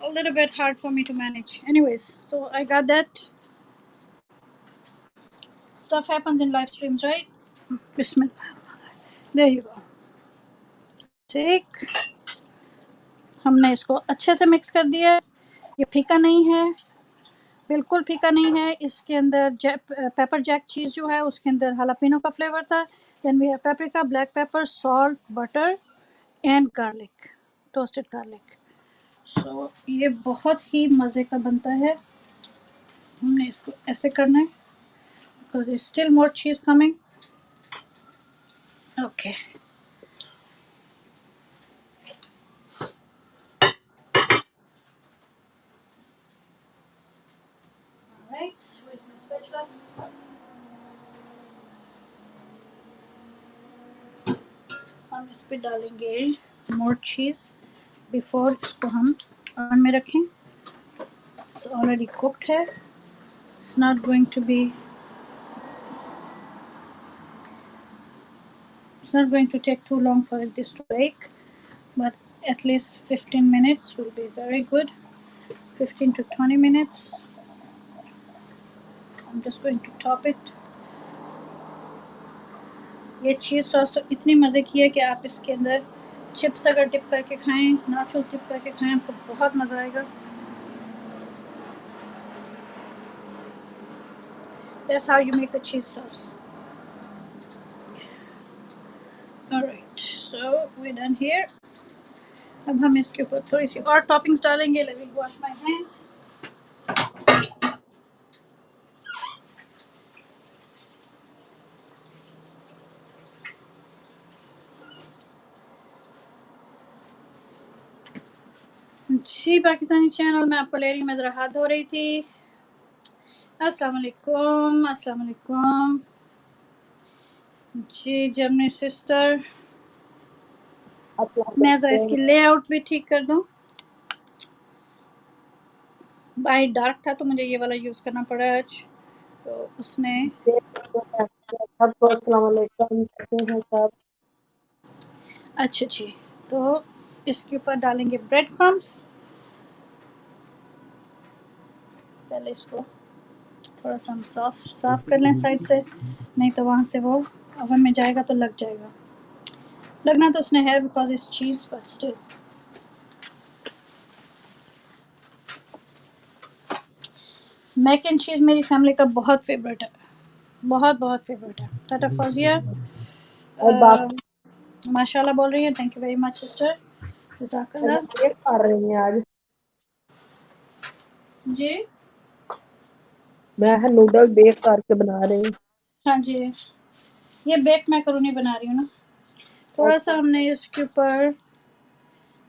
a little bit hard for me to manage. Anyways, so I got that. Stuff happens in live streams, right? Bismillah. There you go. ठीक, हमने इसको अच्छे से mix कर दिया. ये फीका नहीं है, बिल्कुल फीका नहीं है. इसके अंदर पेपर जैक चीज़ जो है उसके अंदर हालापिनो का फ्लेवर था. Then we have paprika, black pepper, salt, butter and garlic, toasted garlic. So ये बहुत ही मज़े का बनता है. हमने इसको ऐसे करना है because there is still more cheese coming. Okay. Right, where's my spatula? हम इस पे डालेंगे मोर चीज़ बिफोर इसको हम ओवन में रखें. इट्स ऑलरेडी कुक्ड है. It's not going to be, it's not going to take too long for this to bake, but at least 15 minutes will be very good. 15 to 20 minutes. I'm just going to top it ये चीज़ sauce तो इतनी मज़े की है कि आप इसके अंदर चिप्स अगर डिप करके खाएं, नाचोस डिप करके खाएं, आपको बहुत मज़ा आएगा। That's how you make the cheese sauce. Alright, so we're done here. अब हम इसके ऊपर थोड़ी सी और टॉपिंग्स डालेंगे. Let me wash my hands. जी पाकिस्तानी चैनल में आपको ले रही हूँ, मैं ज़रा हाथ धो रही थी. अस्सलाम वालेकुम, अस्सलाम वालेकुम. जी जर्मनी सिस्टर, मैं ज़रा इसकी लेआउट भी ठीक कर दूँ. बाई डार्क था तो मुझे ये वाला यूज़ करना पड़ा आज. तो उसने सबको अस्सलाम वालेकुम, कैसे हैं सब? अच्छा जी. तो इसके ऊपर डालेंगे ब्रेड क्रम्स. पहले इसको थोड़ा सा हम साफ कर लें साइड से, नहीं तो वहाँ से वो ओवन में जाएगा तो लग जाएगा. लगना तो उसने है because it's cheese, but still. Mac and cheese मेरी फैमिली का बहुत फेवरेट है, बहुत बहुत फेवरेट है. टाटा फौजिया और बाकी माशाल्लाह बोल रही है. Thank you very much sister, जज़ाकल्लाह. बेक कर रही हैं आज. जी मैं नूडल बेक करके बना रही हूँ. हाँ जी, ये बेक मैकरोनी बना रही हूँ ना. थोड़ा सा हमने इसके ऊपर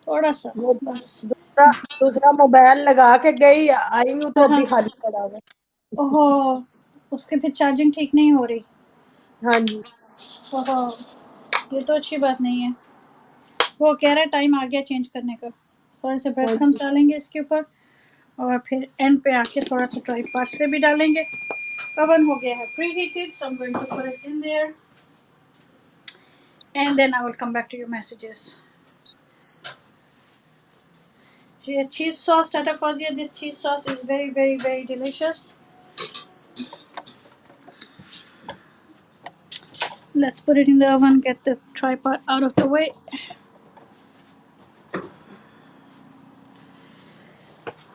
थोड़ा सा वो बस. दूसरा मोबाइल लगा के गई, आई हूँ तो हाँ अभी हाँ. खाली पड़ा हुआ. ओहो, उसके फिर चार्जिंग ठीक नहीं हो रही. हाँ जी. ओहो, ये तो अच्छी बात नहीं है. वो कह रहा है टाइम आ गया चेंज करने का. थोड़े से ब्रेड हाँ क्रम्स जी. डालेंगे इसके ऊपर, और फिर एंड पे आके थोड़ा सा ड्राई पार्सले भी डालेंगे. ओवन हो गया है preheated, so I am going to put it in there and then I will come back to your messages. Cheese sauce, Tata Fazia, this cheese sauce is very, very, very delicious. Let's put it in the oven, get the tripod out of the way.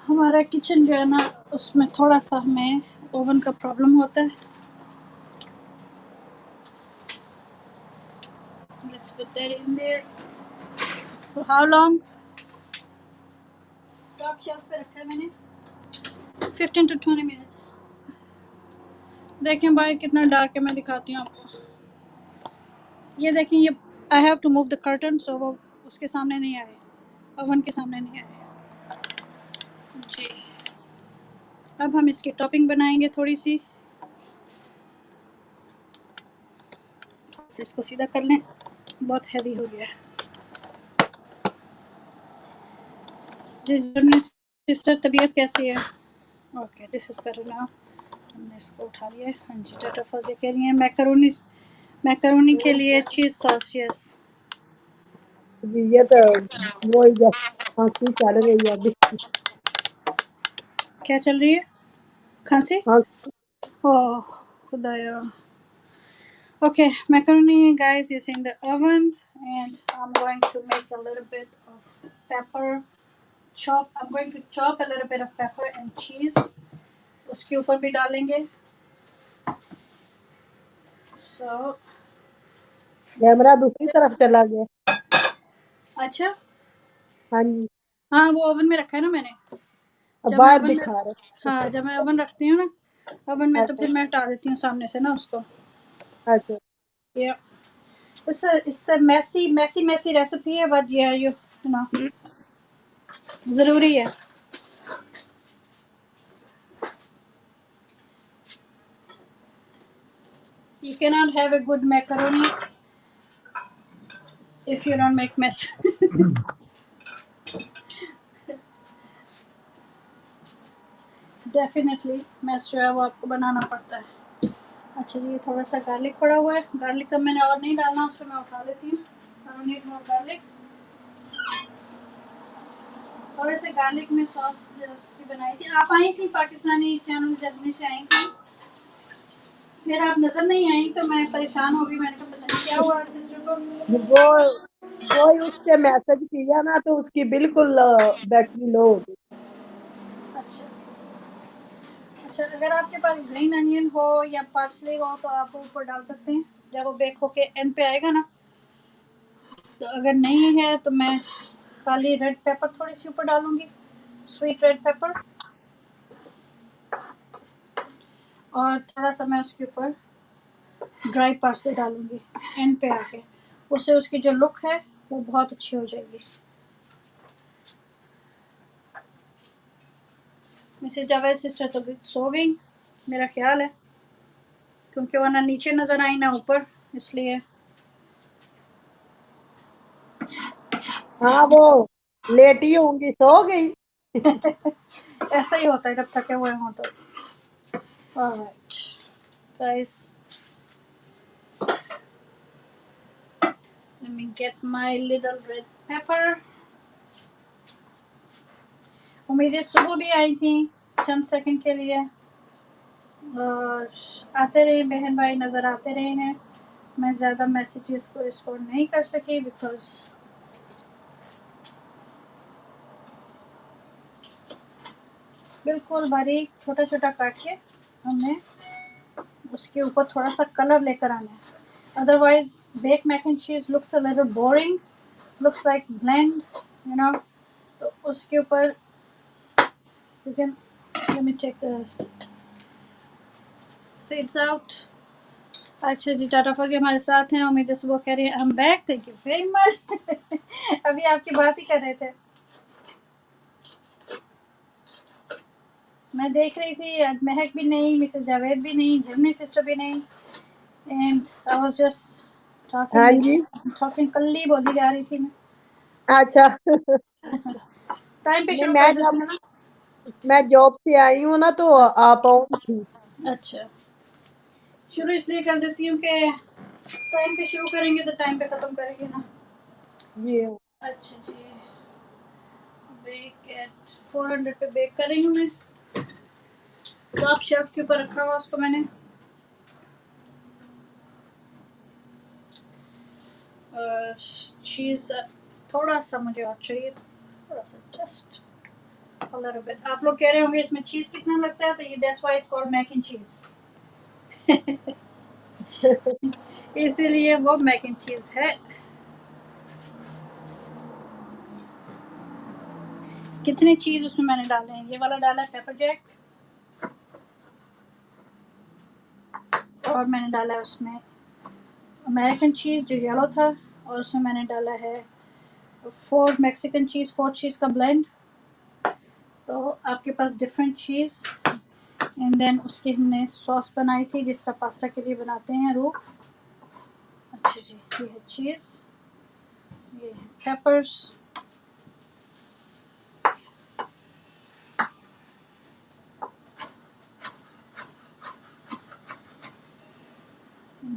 हमारा kitchen जो है ना, उसमें थोड़ा सा हमें oven का problem होता है. Let's put that in there. For how long? Top shelf पे रखा है मैंने 15 to 20 minutes. देखें बाहर कितना डार्क है, मैं दिखाती हूँ आपको. ये देखें, ये I have to move the curtain so वो उसके सामने नहीं आए, ओवन के सामने नहीं आए. जी अब हम इसकी टॉपिंग बनाएंगे थोड़ी सी. इसको सीधा कर लें, बहुत हैवी हो गया है. जी सिस्टर, तबीयत कैसी है? Okay, this is better now. हमने इसको उठा लिया है. हाँ जी, टाटा फौजी कह रही हैं मैकरोनी के लिए चीज़ सॉस. यस ये तो वो ही खांसी चल रही है अभी. क्या चल रही है? खांसी? हाँ. ओह खुदाया. Okay, macaroni guys is in the oven and I'm going to make a little bit of pepper chop. I'm going to chop a little bit of pepper and cheese. उसके ऊपर भी डालेंगे. So कैमरा दूसरी तरफ चला गया. अच्छा, हाँ जी. हाँ वो ओवन में रखा है ना मैंने. अब जब मैं बाहर ओवन में दिखा रहे. हाँ जब मैं ओवन रखती हूँ ना ओवन में, तो अच्छा. फिर मैं हटा देती हूँ सामने से ना उसको. अच्छा. ये इससे मैसी रेसिपी है, बट ये यू नो ज़रूरी है. You cannot have a good macaroni if you don't make mess. Definitely mess जो है वो आपको बनाना पड़ता है. अच्छा जी, थोड़ा सा गार्लिक पड़ा हुआ है. गार्लिक तो मैंने और नहीं डालना, उसको मैं उठा लेती हूँ. I don't need more garlic. थोड़े से गार्लिक में सॉस बनाई थी. आप आई थी पाकिस्तानी चैनल जर्मनी से आई थी. फिर आप नजर नहीं आई तो मैं परेशान हो गई, मैंने कहा पता नहीं क्या हुआ सिस्टर को। वो वो ही उससे मैसेज किया ना तो उसकी बिल्कुल बैटरी लो हो गई। अच्छा अच्छा, अगर आपके पास ग्रीन अनियन हो या पार्सले हो तो आप ऊपर डाल सकते हैं जब वो बेक होके एंड पे आएगा ना। तो अगर नहीं है तो मैं खाली रेड पेपर थोड़ी सी ऊपर डालूंगी, स्वीट रेड पेपर, और थोड़ा सा मैं उसके ऊपर ड्राई पार्सले डालूंगी एंड पे आके। उससे उसकी जो लुक है वो बहुत अच्छी हो जाएगी। मिसेस जावेद सिस्टर तो सो गई मेरा ख्याल है, क्योंकि वो ना नीचे नज़र आई ना ऊपर, इसलिए। हाँ वो लेटी होंगी, सो गई। ऐसा ही होता है जब थके हुए हों तो। Alright guys, let me get my little red pepper। उम्मीदें सुबह भी आई थी चंद सेकंड के लिए, और आते रहे बहन भाई, नज़र आते रहे हैं। मैं ज़्यादा मैसेजेस को रिस्पॉन्ड नहीं कर सकी बिकॉज बिल्कुल बारीक छोटा छोटा काट के हमने उसके ऊपर थोड़ा सा कलर लेकर आना है। Otherwise bake mac and cheese looks a little boring, looks like bland, you know. तो उसके ऊपर you can, let me check the seeds out. अच्छा जी, टाटा फौजी हमारे साथ हैं, उम्मीद है सुबह कह रही है I am back, thank you very much. अभी आपकी बात ही कर रहे थे, मैं देख रही थी आज महक भी नहीं, मिसेस जावेद भी नहीं, जर्मनी सिस्टर भी नहीं, एंड आई वाज जस्ट हाँ टॉकिंग जी। टॉकिंग कल्ली बोली जा रही थी मैं। अच्छा। टाइम पे नहीं, शुरू कर देते हैं ना। मैं जॉब से आई हूँ ना तो आप आऊँ थी। अच्छा, शुरू इसलिए कर देती हूँ कि टाइम पे शुरू करेंगे तो टाइम पे ख़त्म करेंगे ना। जी। अच्छा जी, बेक एट 400 पे बेक कर रही हूँ मैं। तो आप शेल्फ के ऊपर रखा हुआ उसको मैंने, चीज़ थोड़ा सा मुझे और चाहिए, थोड़ा सा जस्ट a little bit। आप लोग कह रहे होंगे इसमें चीज़ कितना लगता है, तो ये that's why it's called mac and cheese. इसीलिए वो मैक एंड चीज़ है। कितने चीज़ उसमें मैंने डाले हैं, ये वाला डाला है पेपर जैक, और मैंने डाला है उसमें अमेरिकन चीज़ जो येलो था, और उसमें मैंने डाला है 4 मैक्सिकन चीज़, 4 चीज़ का ब्लेंड। तो आपके पास डिफरेंट चीज़, एंड देन उसकी हमने सॉस बनाई थी जिस तरह पास्ता के लिए बनाते हैं, रू। अच्छा जी, ये है चीज़, ये है papers,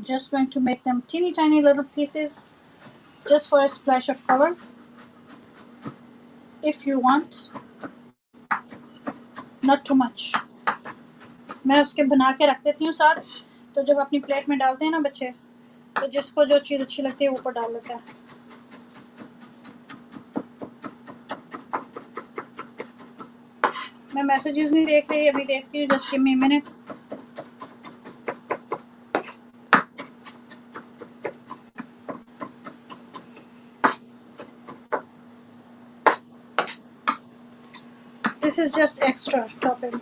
just going to make them teeny tiny little pieces just for a splash of color if you want, not too much। मैं उसके बना के रख देती हूँ साथ, तो जब अपनी प्लेट में डालते हैं ना बच्चे, तो जिसको जो चीज़ अच्छी लगती है ऊपर डाल लेता है। मैं मैसेजेस नहीं देख रही, अभी देखती हूँ, just give me minute. This is just extra topping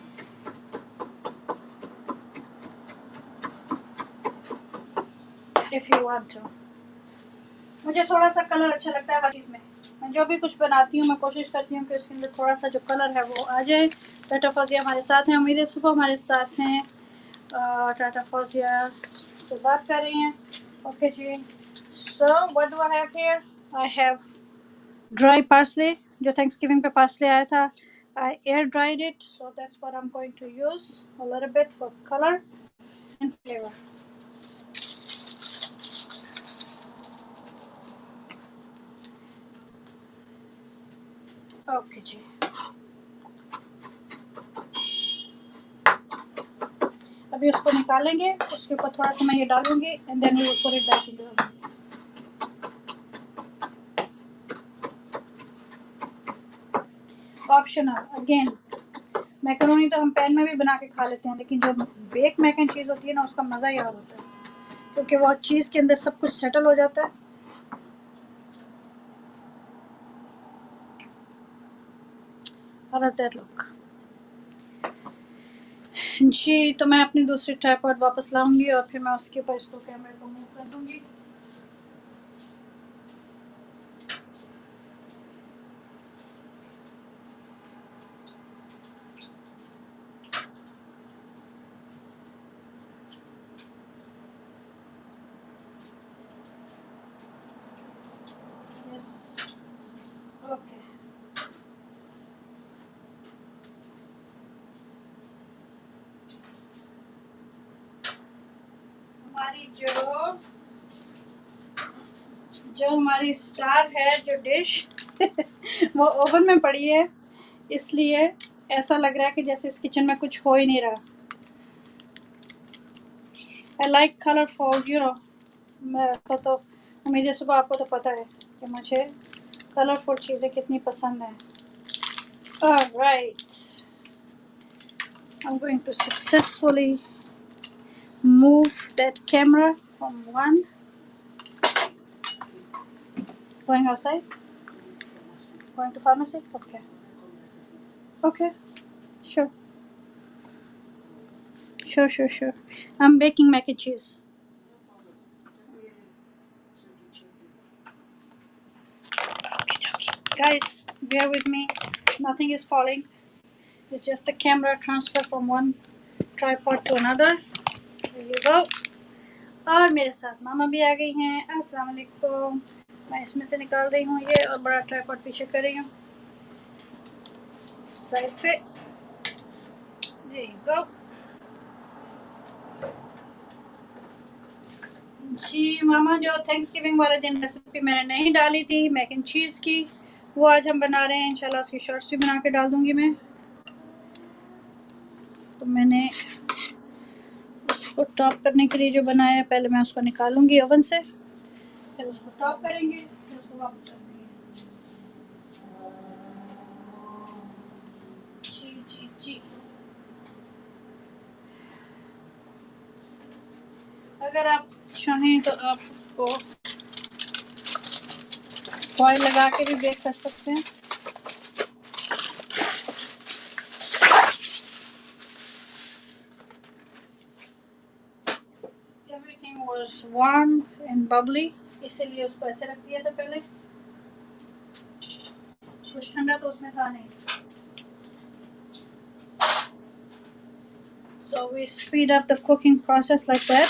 if you want to. मुझे थोड़ा सा कलर अच्छा लगता है हर चीज़ में। मैं जो भी कुछ बनाती हूँ मैं कोशिश करती हूँ कि उसके अंदर थोड़ा सा जो कलर है वो आ जाए। टाटा फौजिया हमारे साथ हैं, उम्मीद है सुबह हमारे साथ हैं। टाटा फौजिया से बात कर रही हैं। ओके जी, so what do I have here, I have dry parsley, जो थैंक्सगिविंग पे पार्सले आया था। I air dried it, so that's what I am going to use a little bit for colour and flavour. Okay जी, अभी उसको निकालेंगे, उसके ऊपर थोड़ा सा मैं ये डालूंगी and then we will put it back in the oven. Optional again, macaroni तो हम पैन में भी बना के खा लेते हैं, लेकिन जो बेक मैक एंड चीज़ होती है ना, उसका मज़ा ही और होता है, क्योंकि वो चीज़ के अंदर सब कुछ सेटल हो जाता है। How does that look? जी, तो मैं अपनी दूसरी ट्राइपॉड वापस लाऊंगी और फिर मैं उसके ऊपर इसको कैमरे को मूव कर दूंगी। Yes, okay. हमारी जो हमारी स्टार है जो डिश वो ओवन में पड़ी है, इसलिए ऐसा लग रहा है कि जैसे इस किचन में कुछ हो ही नहीं रहा। I like colourful, you know, मैं तो उम्मीद है सुबह आपको तो पता है कि मुझे कलरफुल चीज़ें कितनी पसंद हैं। Alright, I'm going to successfully move that camera from one. Going outside? Going to pharmacy? Okay. Okay. Sure. Sure. I'm baking mac and cheese. Guys, bear with me. Nothing is falling. It's just the camera transfer from one tripod to another. There you go. और मेरे साथ मामा भी आ गई हैं। अस्सलाम वालेकुम। मैं इसमें से निकाल रही हूँ ये और बड़ा ट्राइपॉड पीछे कर रही हूँ साइड पे। There you go. जी मामा, जो थैंक्सगिविंग वाले दिन रेसिपी मैंने नहीं डाली थी मैक एंड चीज़ की, वो आज हम बना रहे हैं। इंशाल्लाह उसकी शॉर्ट्स भी बना के डाल दूँगी मैं। तो मैंने इसको टॉप करने के लिए जो बनाया है, पहले मैं उसको निकालूंगी ओवन से, फिर उसको टॉप करेंगे, फिर उसको वापस रख देंगे। जी। अगर आप चाहें तो आप इसको फॉइल लगा के भी बेक कर सकते हैं। Everything was warm and bubbly, इसीलिए उसको ऐसे रख दिया था पहले। कुछ ठंडा तो उसमें था नहीं। So we speed up the cooking process like that.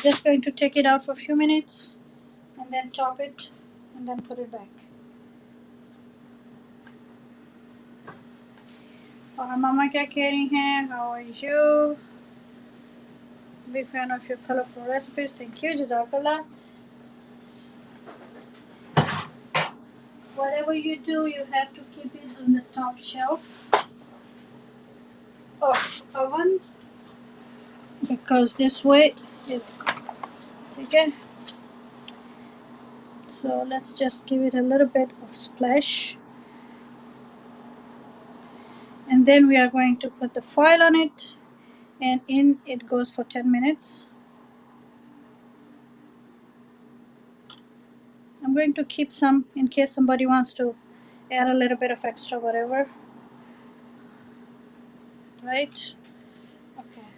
Just going to take it out for a few minutes and then chop it and then put it back. और मामा क्या कह रही हैं? How are you? Big fan of your colorful recipes. Thank you. Jazakallah. Whatever you do, you have to keep it on the top shelf of oven, because this way it okay. So let's just give it a little bit of splash, and then we are going to put the foil on it, and in it goes for 10 minutes. I'm going to keep some in case somebody wants to add a little bit of extra whatever. Right? Okay.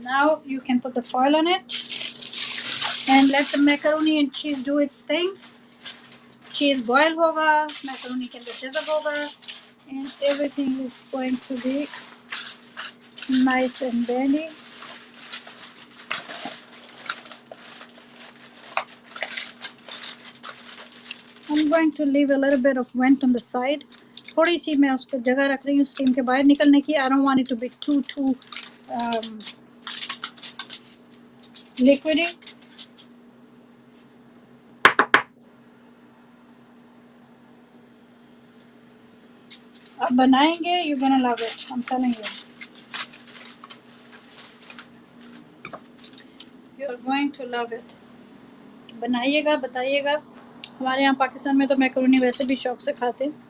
Now you can put the foil on it and let the macaroni and cheese do its thing. Cheese boil hoga, macaroni के अंदर dissolve होगा, and everything is going to be nice and dandy. I'm going to leave a little bit of vent on the side. थोड़ी सी मैं उसको जगह रख रही हूँ स्टीम के बाहर निकलने की. I don't want it to be too liquidy. बनाएंगे, you gonna love it, I am telling you, you are going to love it. बनाइएगा, बताइएगा। हमारे यहाँ पाकिस्तान में तो मैकरोनी वैसे भी शौक से खाते हैं।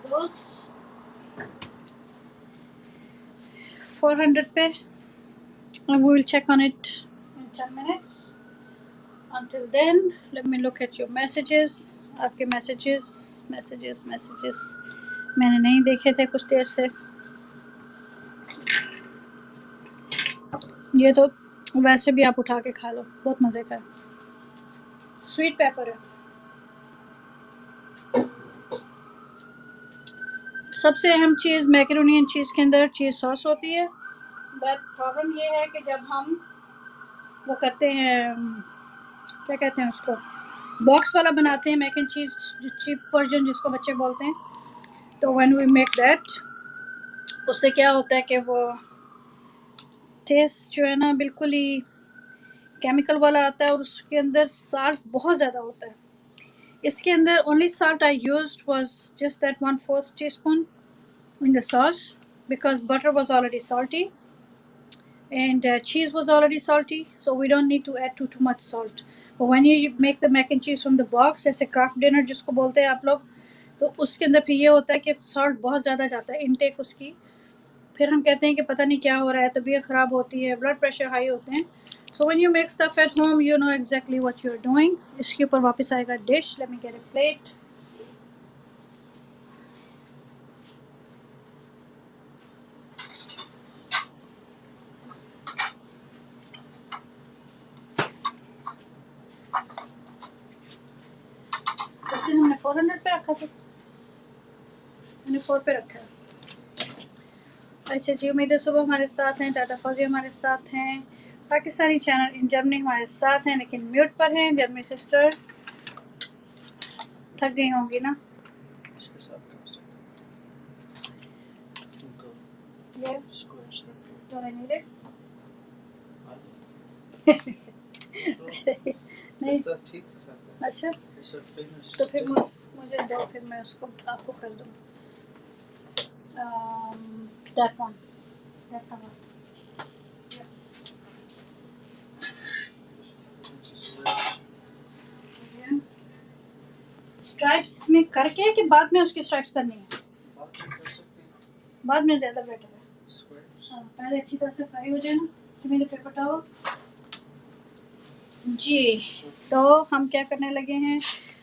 Those 400 पे, and we will check on it in 10 minutes. Until then, let me look at your messages. आपके messages मैंने नहीं देखे थे कुछ देर से। ये तो वैसे भी आप उठा के खा लो, बहुत मज़े का है। स्वीट पेपर है। सबसे अहम चीज़ मैकरोनी एंड चीज़ के अंदर चीज़ सॉस होती है, बट प्रॉब्लम ये है कि जब हम वो करते हैं, क्या कहते हैं उसको, बॉक्स वाला बनाते हैं मैक एंड चीज़, जो चीप वर्जन जिसको बच्चे बोलते हैं, तो व्हेन वी मेक दैट, उससे क्या होता है कि वो टेस्ट जो है ना बिल्कुल ही केमिकल वाला आता है, और उसके अंदर साल्ट बहुत ज़्यादा होता है। इसके अंदर only salt I used was just that 1/4 teaspoon in the sauce, because butter was already salty and cheese was already salty, so we don't need to add too much salt. But when you make the mac and cheese from the box, जैसे craft dinner जिसको बोलते हैं आप लोग, तो उसके अंदर फिर ये होता है कि सॉल्ट बहुत ज़्यादा जाता है इनटेक उसकी, फिर हम कहते हैं कि पता नहीं क्या हो रहा है, तबीयत ख़राब होती है, ब्लड प्रेशर हाई होते हैं। So when you make stuff at home, you know exactly what you are doing. इसके ऊपर वापस आएगा dish. Let me get a plate. उस दिन हमने 400 पे रखा था, मैंने 4 पे रखा है। अच्छा जी, उम्मीद है सुबह हमारे साथ हैं, टाटा फौजी हमारे साथ हैं, पाकिस्तानी चैनल इन जर्मनी हमारे साथ हैं, लेकिन म्यूट पर हैं। जर्मनी सिस्टर थक गई होंगी ना। Do I need it? नहीं, अच्छा तो फिर मुझे दो, फिर मैं उसको आपको कर दूँ। that one, that one. Stripes में करके कि बाद में उसकी स्ट्राइप्स करनी है? बाद में ज़्यादा बेटर है। हाँ, पहले अच्छी तरह से फ्राई हो जाए ना। तो मेरे पेपर टावल जी। तो हम क्या करने लगे हैं,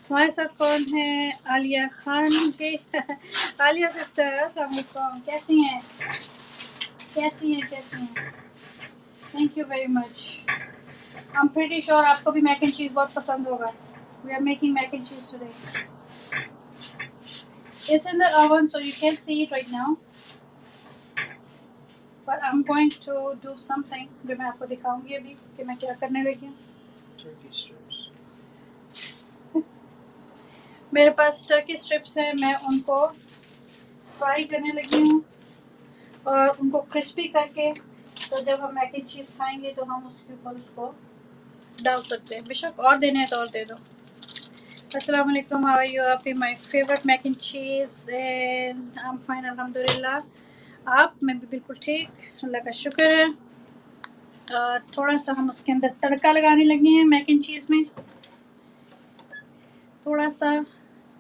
हमारे साथ कौन है? आलिया खान जी। आलिया सिस्टर, अस्सलाम वालेकुम, कैसी हैं? कैसी हैं? Thank you very much. I am pretty sure आपको भी मैक एंड चीज़ बहुत पसंद होगा। We are making mac and cheese today. It's in the oven, so you can't see it right now. But I'm going to do something जो मैं आपको दिखाऊंगी अभी कि मैं क्या करने लगी हूँ। मेरे पास टर्की स्ट्रिप्स हैं, मैं उनको फ्राई करने लगी हूँ और उनको क्रिस्पी करके, तो जब हम मैक एंड चीज़ खाएंगे तो हम उसके ऊपर उसको डाल सकते हैं। बेशक और देने हैं तो और दे दो। अस्सलाम वालेकुम, हाउ आर यू? आप my favourite mac and cheese and I am fine अल्हम्दुलिल्लाह। आप? मैं भी बिल्कुल ठीक, अल्लाह का शुक्र है। और थोड़ा सा हम उसके अंदर तड़का लगाने लगे हैं मैक एंड चीज़ में, थोड़ा सा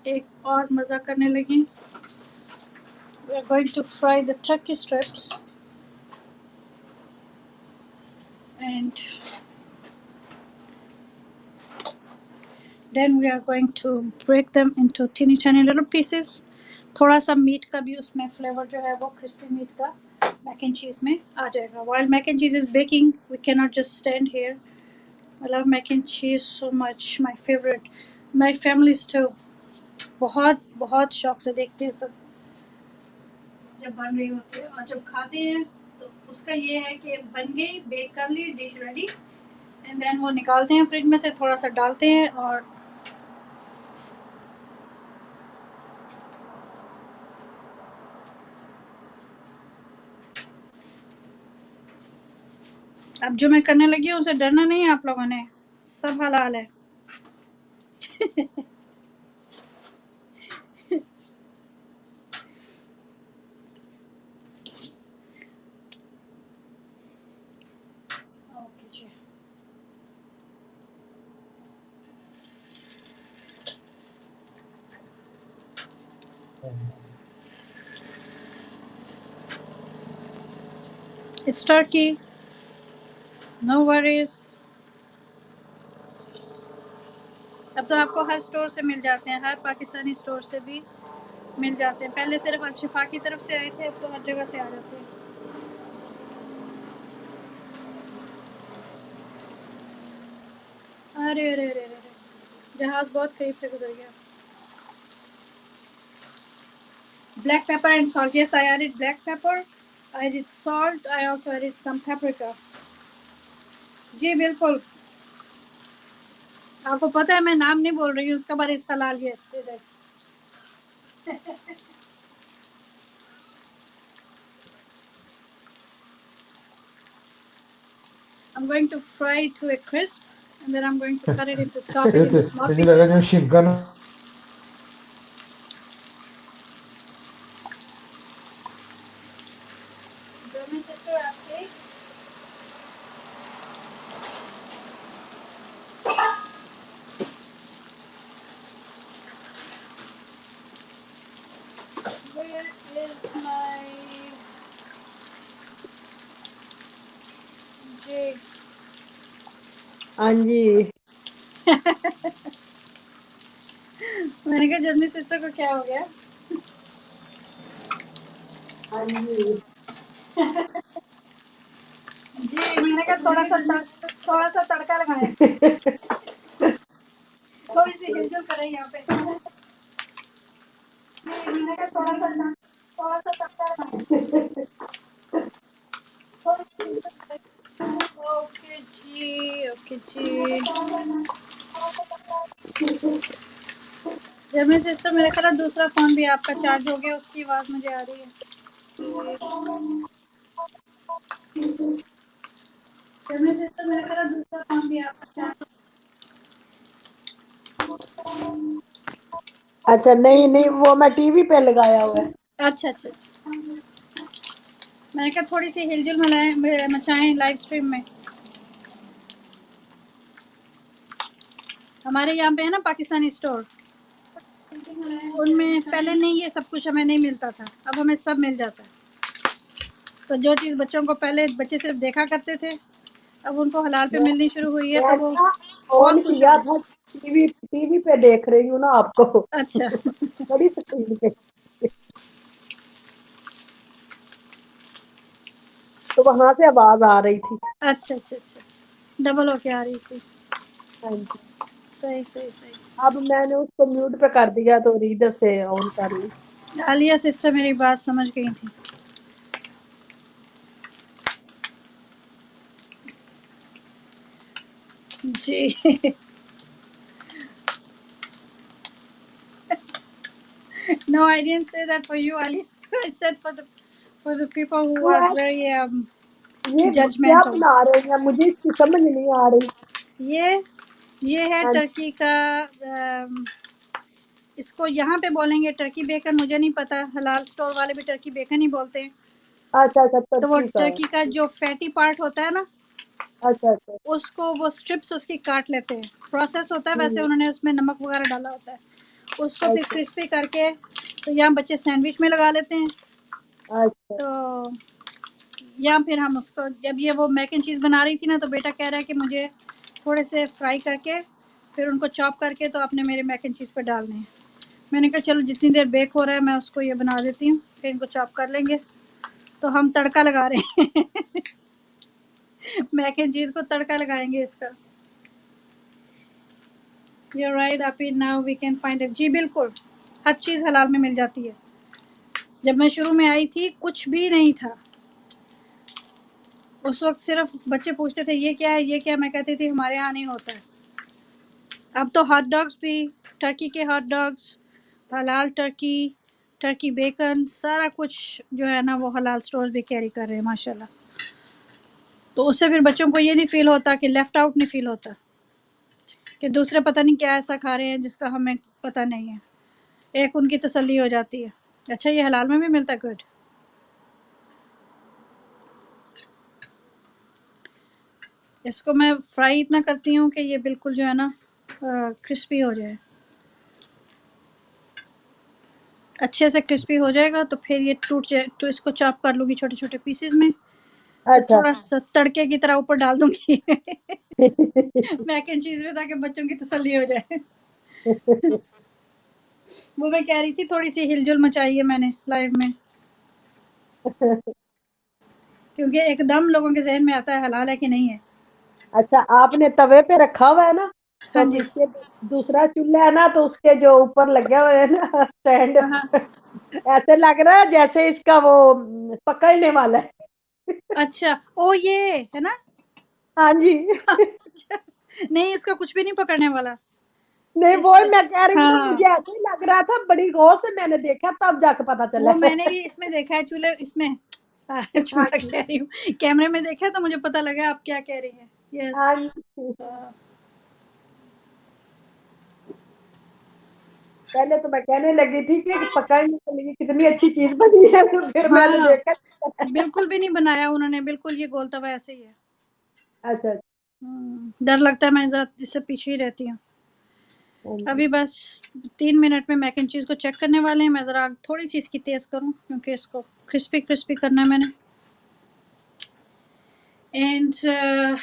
एक और मज़ा करने लगी। We are going to fry the turkey strips and then we are going to break them into teeny tiny little pieces. थोड़ा सा मीट का भी उसमें फ्लेवर जो है वो क्रिस्पी मीट का मैक एंड चीज़ में आ जाएगा। While mac and cheese is baking, we cannot just stand here. I love mac and cheese so much, my favorite. My families too. बहुत बहुत शौक से देखते हैं सब जब बन रही होती है, और जब खाते हैं तो उसका ये है कि बन गई, बेक कर ली, डिश रेडी, एंड देन वो निकालते हैं फ्रिज में से, थोड़ा सा डालते हैं और अब जो मैं करने लगी हूँ उसे डरना नहीं है आप लोगों ने, सब हलाल है। ओके जी। It's turkey. No worries. अब तो आपको हर स्टोर से मिल जाते हैं, हर पाकिस्तानी स्टोर से भी मिल जाते हैं। पहले सिर्फ अल-शिफा की तरफ से आए थे, अब तो हर जगह से आ जाते हैं। अरे अरे अरे अरे, जहाज बहुत करीब से गुजर गया। Black pepper and salt. Yes, I added black pepper. I added salt. I also added some paprika. जी बिल्कुल। आपको पता है मैं नाम नहीं बोल रही हूँ उसका, बार इसका लाल। यस इधर। I'm going to fry it to a crisp, and then I'm going to cut it into chop it into small pieces. German sister, आपके where is my J? हाँ जी। मैंने कहा जर्मनी सिस्टर को क्या हो गया। हाँ जी। जी मैंने कहा थोड़ा सा तड़का लगाएं, थोड़ी सी हिलजुल करें यहाँ पे। जी मैंने कहा थोड़ा सा तड़का लगाएं, थोड़ी सी हिलजुल करें। ओके जी, ओके जी। जर्मनी सिस्टर मेरे ख्याल दूसरा फोन भी आपका चार्ज हो गया, उसकी आवाज मुझे आ रही है। जर्मनी सिस्टर मेरे ख्याल दूसरा फोन भी आपका चार्ज। अच्छा नहीं नहीं, वो मैं टीवी पे लगाया हुआ है। अच्छा अच्छा अच्छा। मैंने कहा थोड़ी सी हिलजुल मचाएं लाइव स्ट्रीम में। हमारे यहाँ पे है ना पाकिस्तानी स्टोर, उनमें पहले नहीं ये सब कुछ हमें नहीं मिलता था, अब हमें सब मिल जाता है। तो जो चीज़ बच्चों को पहले बच्चे सिर्फ देखा करते थे, अब उनको हलाल पे मिलनी शुरू हुई है, तो वो मैंने ना ऑन बहुत खुश हो किया गए। था, टीवी टीवी पे देख रही हूँ ना आपको। अच्छा बड़ी स्क्रीन पे, तो वहां से आवाज आ रही थी। अच्छा अच्छा अच्छा, डबल होके आ रही थी। हाँ जी। सही सही सही। अब मैंने उसको म्यूट पे कर दिया तो इधर से ऑन कर ली। आलिया सिस्टर मेरी बात समझ गई थी। जी no, I didn't say that for you, Alia. I said for the people who तो are आप very ये क्या judgmental. बना रहे हैं, मुझे इसकी समझ नहीं आ रही। ये ये है हाँ। टर्की का अम, इसको यहाँ पे बोलेंगे टर्की बेकन, मुझे नहीं पता, हलाल स्टोर वाले भी टर्की बेकन ही बोलते हैं। अच्छा अच्छा, तो वो टर्की का। टर्की का जो फैटी पार्ट होता है ना, अच्छा अच्छा। उसको वो स्ट्रिप्स उसकी काट लेते हैं। प्रोसेस होता है वैसे, हम्म, उन्होंने उसमें नमक वगैरह डाला होता है, उसको फिर अच्छा क्रिस्पी करके तो यहाँ बच्चे सैंडविच में लगा लेते हैं। अच्छा। तो या फिर हम उसको, जब ये वो मैक एंड चीज़ बना रही थी ना, तो बेटा कह रहा है कि मुझे थोड़े से फ्राई करके फिर उनको चॉप करके तो आपने मेरे मैक एंड चीज़ पर डालने हैं। मैंने कहा चलो जितनी देर बेक हो रहा है मैं उसको ये बना देती हूँ, फिर इनको चॉप कर लेंगे। तो हम तड़का लगा रहे हैं मैक एंड चीज़ को तड़का लगाएंगे इसका। You're right, Api, now we can find it. जी बिल्कुल, हर चीज़ हलाल में मिल जाती है। जब मैं शुरू में आई थी कुछ भी नहीं था, उस वक्त सिर्फ बच्चे पूछते थे ये क्या है ये क्या, मैं कहती थी हमारे यहाँ नहीं होता है। अब तो हॉट डॉग्स भी, टर्की के हॉट डॉग्स, हलाल टर्की, टर्की बेकन, सारा कुछ जो है ना वो हलाल स्टोर्स भी कैरी कर रहे हैं माशाल्लाह। तो उससे फिर बच्चों को ये नहीं फील होता कि लेफ्ट आउट नहीं फील होता कि दूसरे पता नहीं क्या ऐसा खा रहे हैं जिसका हमें पता नहीं है। एक उनकी तसल्ली हो जाती है। अच्छा, ये हलाल में भी मिलता है? गुड। इसको मैं फ्राई इतना करती हूँ कि ये बिल्कुल जो है ना क्रिस्पी हो जाए। अच्छे से क्रिस्पी हो जाएगा तो फिर ये टूट जाए तो इसको चॉप कर लूँगी छोटे छोटे पीसेस में। फिर अच्छा। थोड़ा सा तड़के की तरह ऊपर डाल दूंगी मैक एंड चीज़ में, ताकि बच्चों की तसल्ली हो जाए। वो मैं कह रही थी, थोड़ी सी हिलजुल मचाई है मैंने लाइव में, क्योंकि एकदम लोगों के जहन में आता है हलाल है कि नहीं है। अच्छा, आपने तवे पे रखा हुआ है ना, हाँ तो जी। इसके दूसरा चूल्हा है ना, तो उसके जो ऊपर लगे हुए है ना स्टैंड, हाँ हाँ। ऐसे लग रहा है जैसे इसका वो पकड़ने वाला है। अच्छा, ओ ये है ना। हाँ जी। अच्छा, नहीं इसका कुछ भी नहीं पकड़ने वाला। नहीं, इस वो मैं कह रही हूँ ना, हाँ, मुझे ऐसे ही लग रहा था, बड़ी गौर से मैंने देखा तब जाके पता चला वो है। मैंने भी इसमें देखा है चूल्हे इसमें। हाँ चूल्हा जी। कह रही हूँ, कैमरे में देखा तो मुझे पता लगा आप क्या कह रही हैं। यस। हाँ जी। पहले तो मैं कहने लगी थी कि पकड़ने के लिए कितनी अच्छी चीज बनी है, तो फिर मैंने हाँ, देखा। बिल्कुल भी नहीं बनाया उन्होंने, बिल्कुल ये गोल तवा ऐसे ही है। अच्छा। डर लगता है, मैं जरा इससे पीछे ही रहती हूँ। हाँ जी। अभी बस 3 मिनट में मैक एंड चीज़ को चेक करने वाले हैं। मैं ज़रा थोड़ी सी इसकी तेज़ करूँ क्योंकि इसको क्रिस्पी क्रिस्पी करना है मैंने। एंड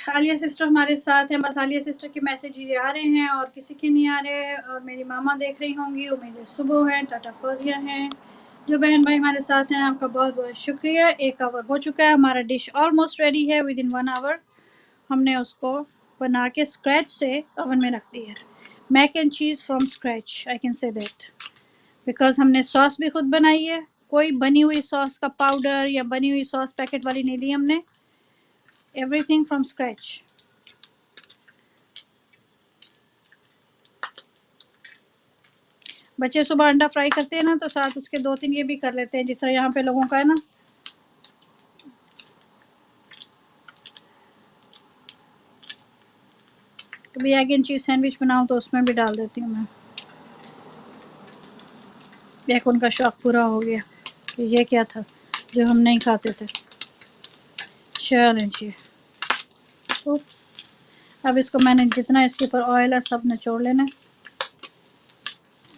आलिया सिस्टर हमारे साथ हैं। बस आलिया सिस्टर के मैसेज ये आ रहे हैं और किसी के नहीं आ रहे। और मेरी मामा देख रही होंगी, उम्मीद है सुबह हैं। टाटा फौजिया हैं। जो बहन भाई हमारे साथ हैं, आपका बहुत बहुत शुक्रिया। 1 आवर हो चुका है, हमारा डिश ऑलमोस्ट रेडी है। विद इन 1 आवर हमने उसको बना के स्क्रैच से ओवन में रख दी है। Mac and cheese from scratch, I can say that, because हमने सॉस भी खुद बनाई है। कोई बनी हुई सॉस का पाउडर या बनी हुई सॉस पैकेट वाली नहीं ली हमने। Everything from scratch. बच्चे सुबह अंडा फ्राई करते हैं ना, तो साथ उसके 2-3 ये भी कर लेते हैं, जिस तरह यहाँ पे लोगों का है ना। कभी एग एंड चीज़ सैंडविच बनाऊँ तो उसमें भी डाल देती हूँ मैं। एक उनका शौक पूरा हो गया कि ये क्या था जो हम नहीं खाते थे। चलें जी। उप्स। अब इसको मैंने जितना इसके ऊपर ऑयल है सब निचोड़ लेना है।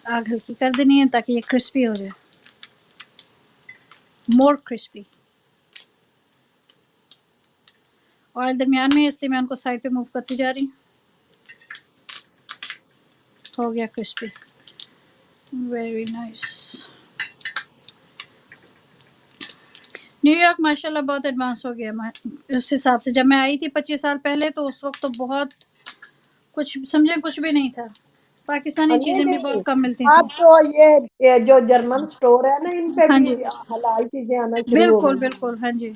आग हल्की कर देनी है ताकि ये क्रिस्पी हो जाए, मोर क्रिस्पी। ऑयल दरमियान में है, इसलिए मैं उनको साइड पे मूव करती जा रही हूँ। हो गया क्रिस्पी, वेरी नाइस। न्यूयॉर्क माशाल्लाह बहुत एडवांस हो गया उस हिसाब से। जब मैं आई थी 25 साल पहले, तो उस वक्त तो बहुत कुछ समझे कुछ भी नहीं था। पाकिस्तानी नहीं चीज़ें भी नहीं, बहुत कम मिलती थी। आप तो ये जो जर्मन स्टोर है ना, इन पे हाँ भी जी, हलाल चीजें आना शुरू हो बिल्कुल गई। बिल्कुल। हाँ जी,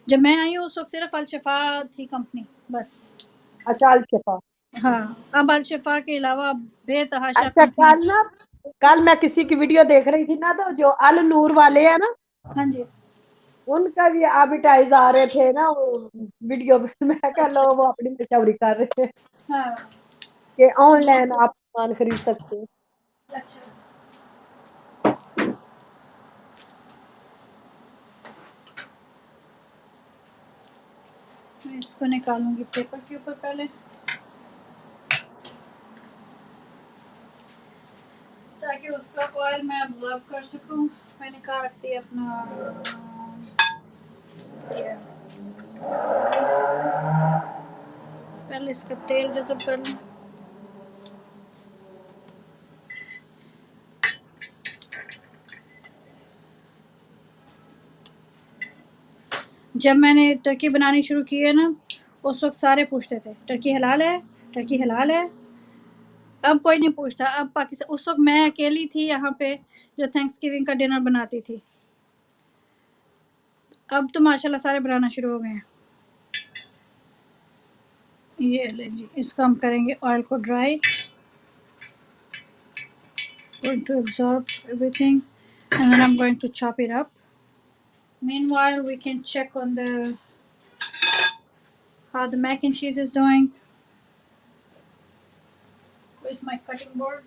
जब मैं आई हूँ उस वक्त सिर्फ अलशफा थी कंपनी, बस। अच्छा, अल शिफा। हाँ, अब अलशफा के अलावा बेतहाशा अच्छा, कंपनी। कल मैं किसी की वीडियो देख रही थी ना, तो जो अल नूर वाले हैं ना, हाँ जी। उनका भी एडवर्टाइज आ रहे थे ना वो वीडियो पे। मैं कह लो वो अपनी मशहूरी कर रहे हैं हाँ। कि ऑनलाइन आप सामान खरीद सकते हैं। अच्छा, मैं इसको निकालूंगी पेपर के ऊपर पहले, ताकि उसका ऑयल मैं ऑब्जर्व कर सकूं। मैंने कहा रखती है अपना ये, पहले इसका तेल जज़ब कर लूं। जब मैंने टर्की बनानी शुरू की है ना, उस वक्त सारे पूछते थे टर्की हलाल है, टर्की हलाल है। अब कोई नहीं पूछता। अब पाकिस्तान, उस वक्त मैं अकेली थी यहाँ पे जो थैंक्स गिविंग का डिनर बनाती थी। अब तो माशाल्लाह सारे बनाना शुरू हो गए हैं। ये ले जी, इसका हम करेंगे ऑयल को dry. Going to absorb everything and then I'm going to chop it up. Meanwhile, we can check on the how the mac and cheese is doing. is my cutting board.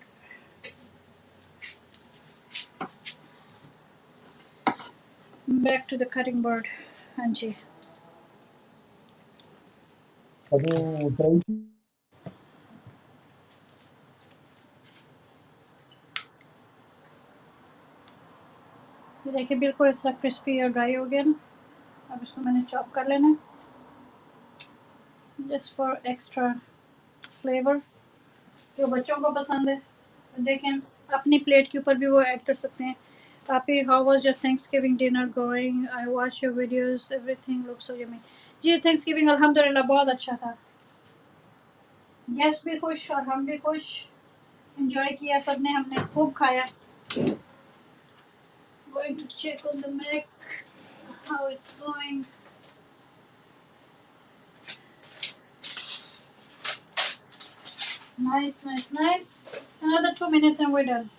Back to the cutting board. हाँ जी. ये देखिए बिल्कुल इस तरह crispy और dry हो गया ना. अब इसको मैंने चॉप कर लेना है. Just for extra flavour. जो बच्चों को पसंद है देखें अपनी प्लेट के ऊपर भी वो ऐड कर सकते हैं. Papi, how was your Thanksgiving dinner going? I watched your videos. Everything looks so yummy. Ji Thanksgiving अल्हम्दुलिल्लाह बहुत अच्छा था. गेस्ट भी खुश और हम भी खुश. एंजॉय किया सबने. हमने खूब खाया. Going to check on the Mac how it's going. Nice, nice, nice. Another 2 minutes and we're done.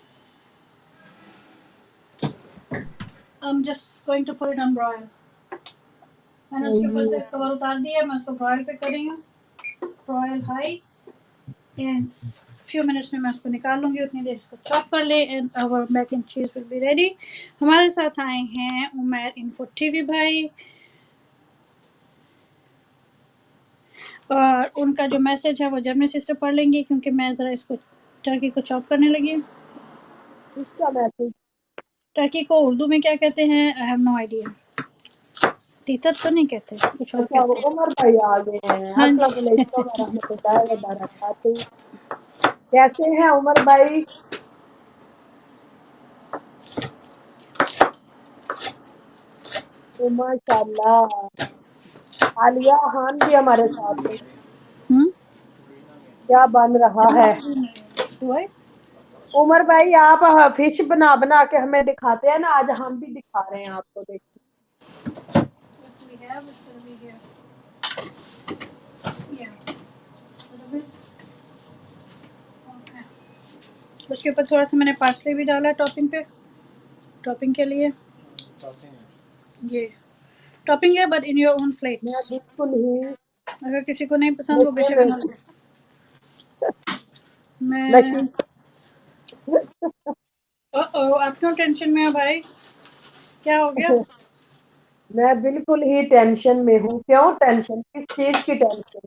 I'm just going to put it on broil. मैंने उसके ऊपर से कवर उतार दिया. मैं उसको ब्रॉयल पे कर रही हूँ. Broil high. And few minutes में मैं उसको निकाल लूँगी. उतनी देर इसको चॉप कर ले and our mac and cheese will be ready. हमारे साथ आए हैं उमर इन्फो टीवी भाई. और उनका जो मैसेज है वो जर्मनी सिस्टर पढ़ लेंगी क्योंकि मैं ज़रा इसको टर्की को चॉप करने लगी. इसका मैसेज टर्की को उर्दू में क्या कहते हैं? I have no idea. तीतर तो नहीं कहते, कुछ और अच्छा, वो कहते हैं. उमर भाई आ गए हैं. हाँ अस्सलाम जी. वालेकुम रहमतुल्लाहि व बरकातहू. कैसे हैं उमर भाई? माशाल्लाह. आलिया खान भी हमारे साथ है. क्या बन रहा है? उमर भाई आप फिश बना बना के हमें दिखाते हैं ना. आज हम भी दिखा रहे हैं आपको. देखिए उसके ऊपर थोड़ा सा मैंने पार्सले भी डाला टॉपिंग पे. टॉपिंग के लिए ये टॉपिंग है बट इन योर ओन मैं प्लेट्स. बिल्कुल ही अगर किसी को नहीं पसंद वो नशे बेशक में ना ले. मैं नशी आप क्यों टेंशन में हो भाई? क्या हो गया? मैं बिल्कुल ही टेंशन में हूँ. क्यों टेंशन? किस चीज की टेंशन?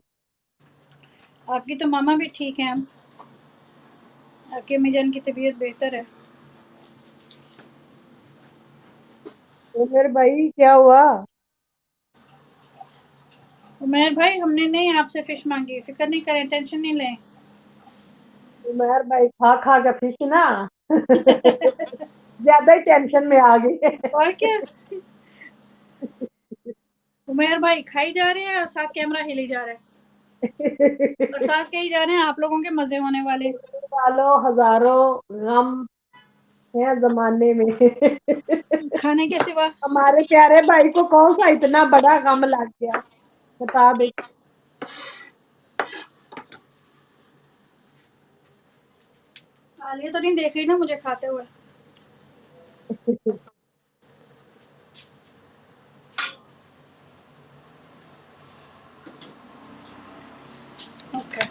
आपकी तो मामा भी ठीक है. आपकी अम्मी जान की तबीयत बेहतर है. उमर भाई क्या हुआ? उमर भाई हमने नहीं आपसे फिश मांगी. फिक्र नहीं करें, टेंशन नहीं लें. उमर भाई खा खा के फिश ना ज्यादा ही टेंशन में आ गई. और क्या. उमर भाई खाई जा रहे हैं और साथ कैमरा हिली जा रहा है. और साथ कही जा रहे हैं आप लोगों के मजे होने वाले. वालों हजारों गम है जमाने में. खाने के सिवा. हमारे प्यारे भाई को कौन सा इतना बड़ा गम लग गया? बता दे. आलिया तो नहीं देख रही ना मुझे खाते हुए. ओके.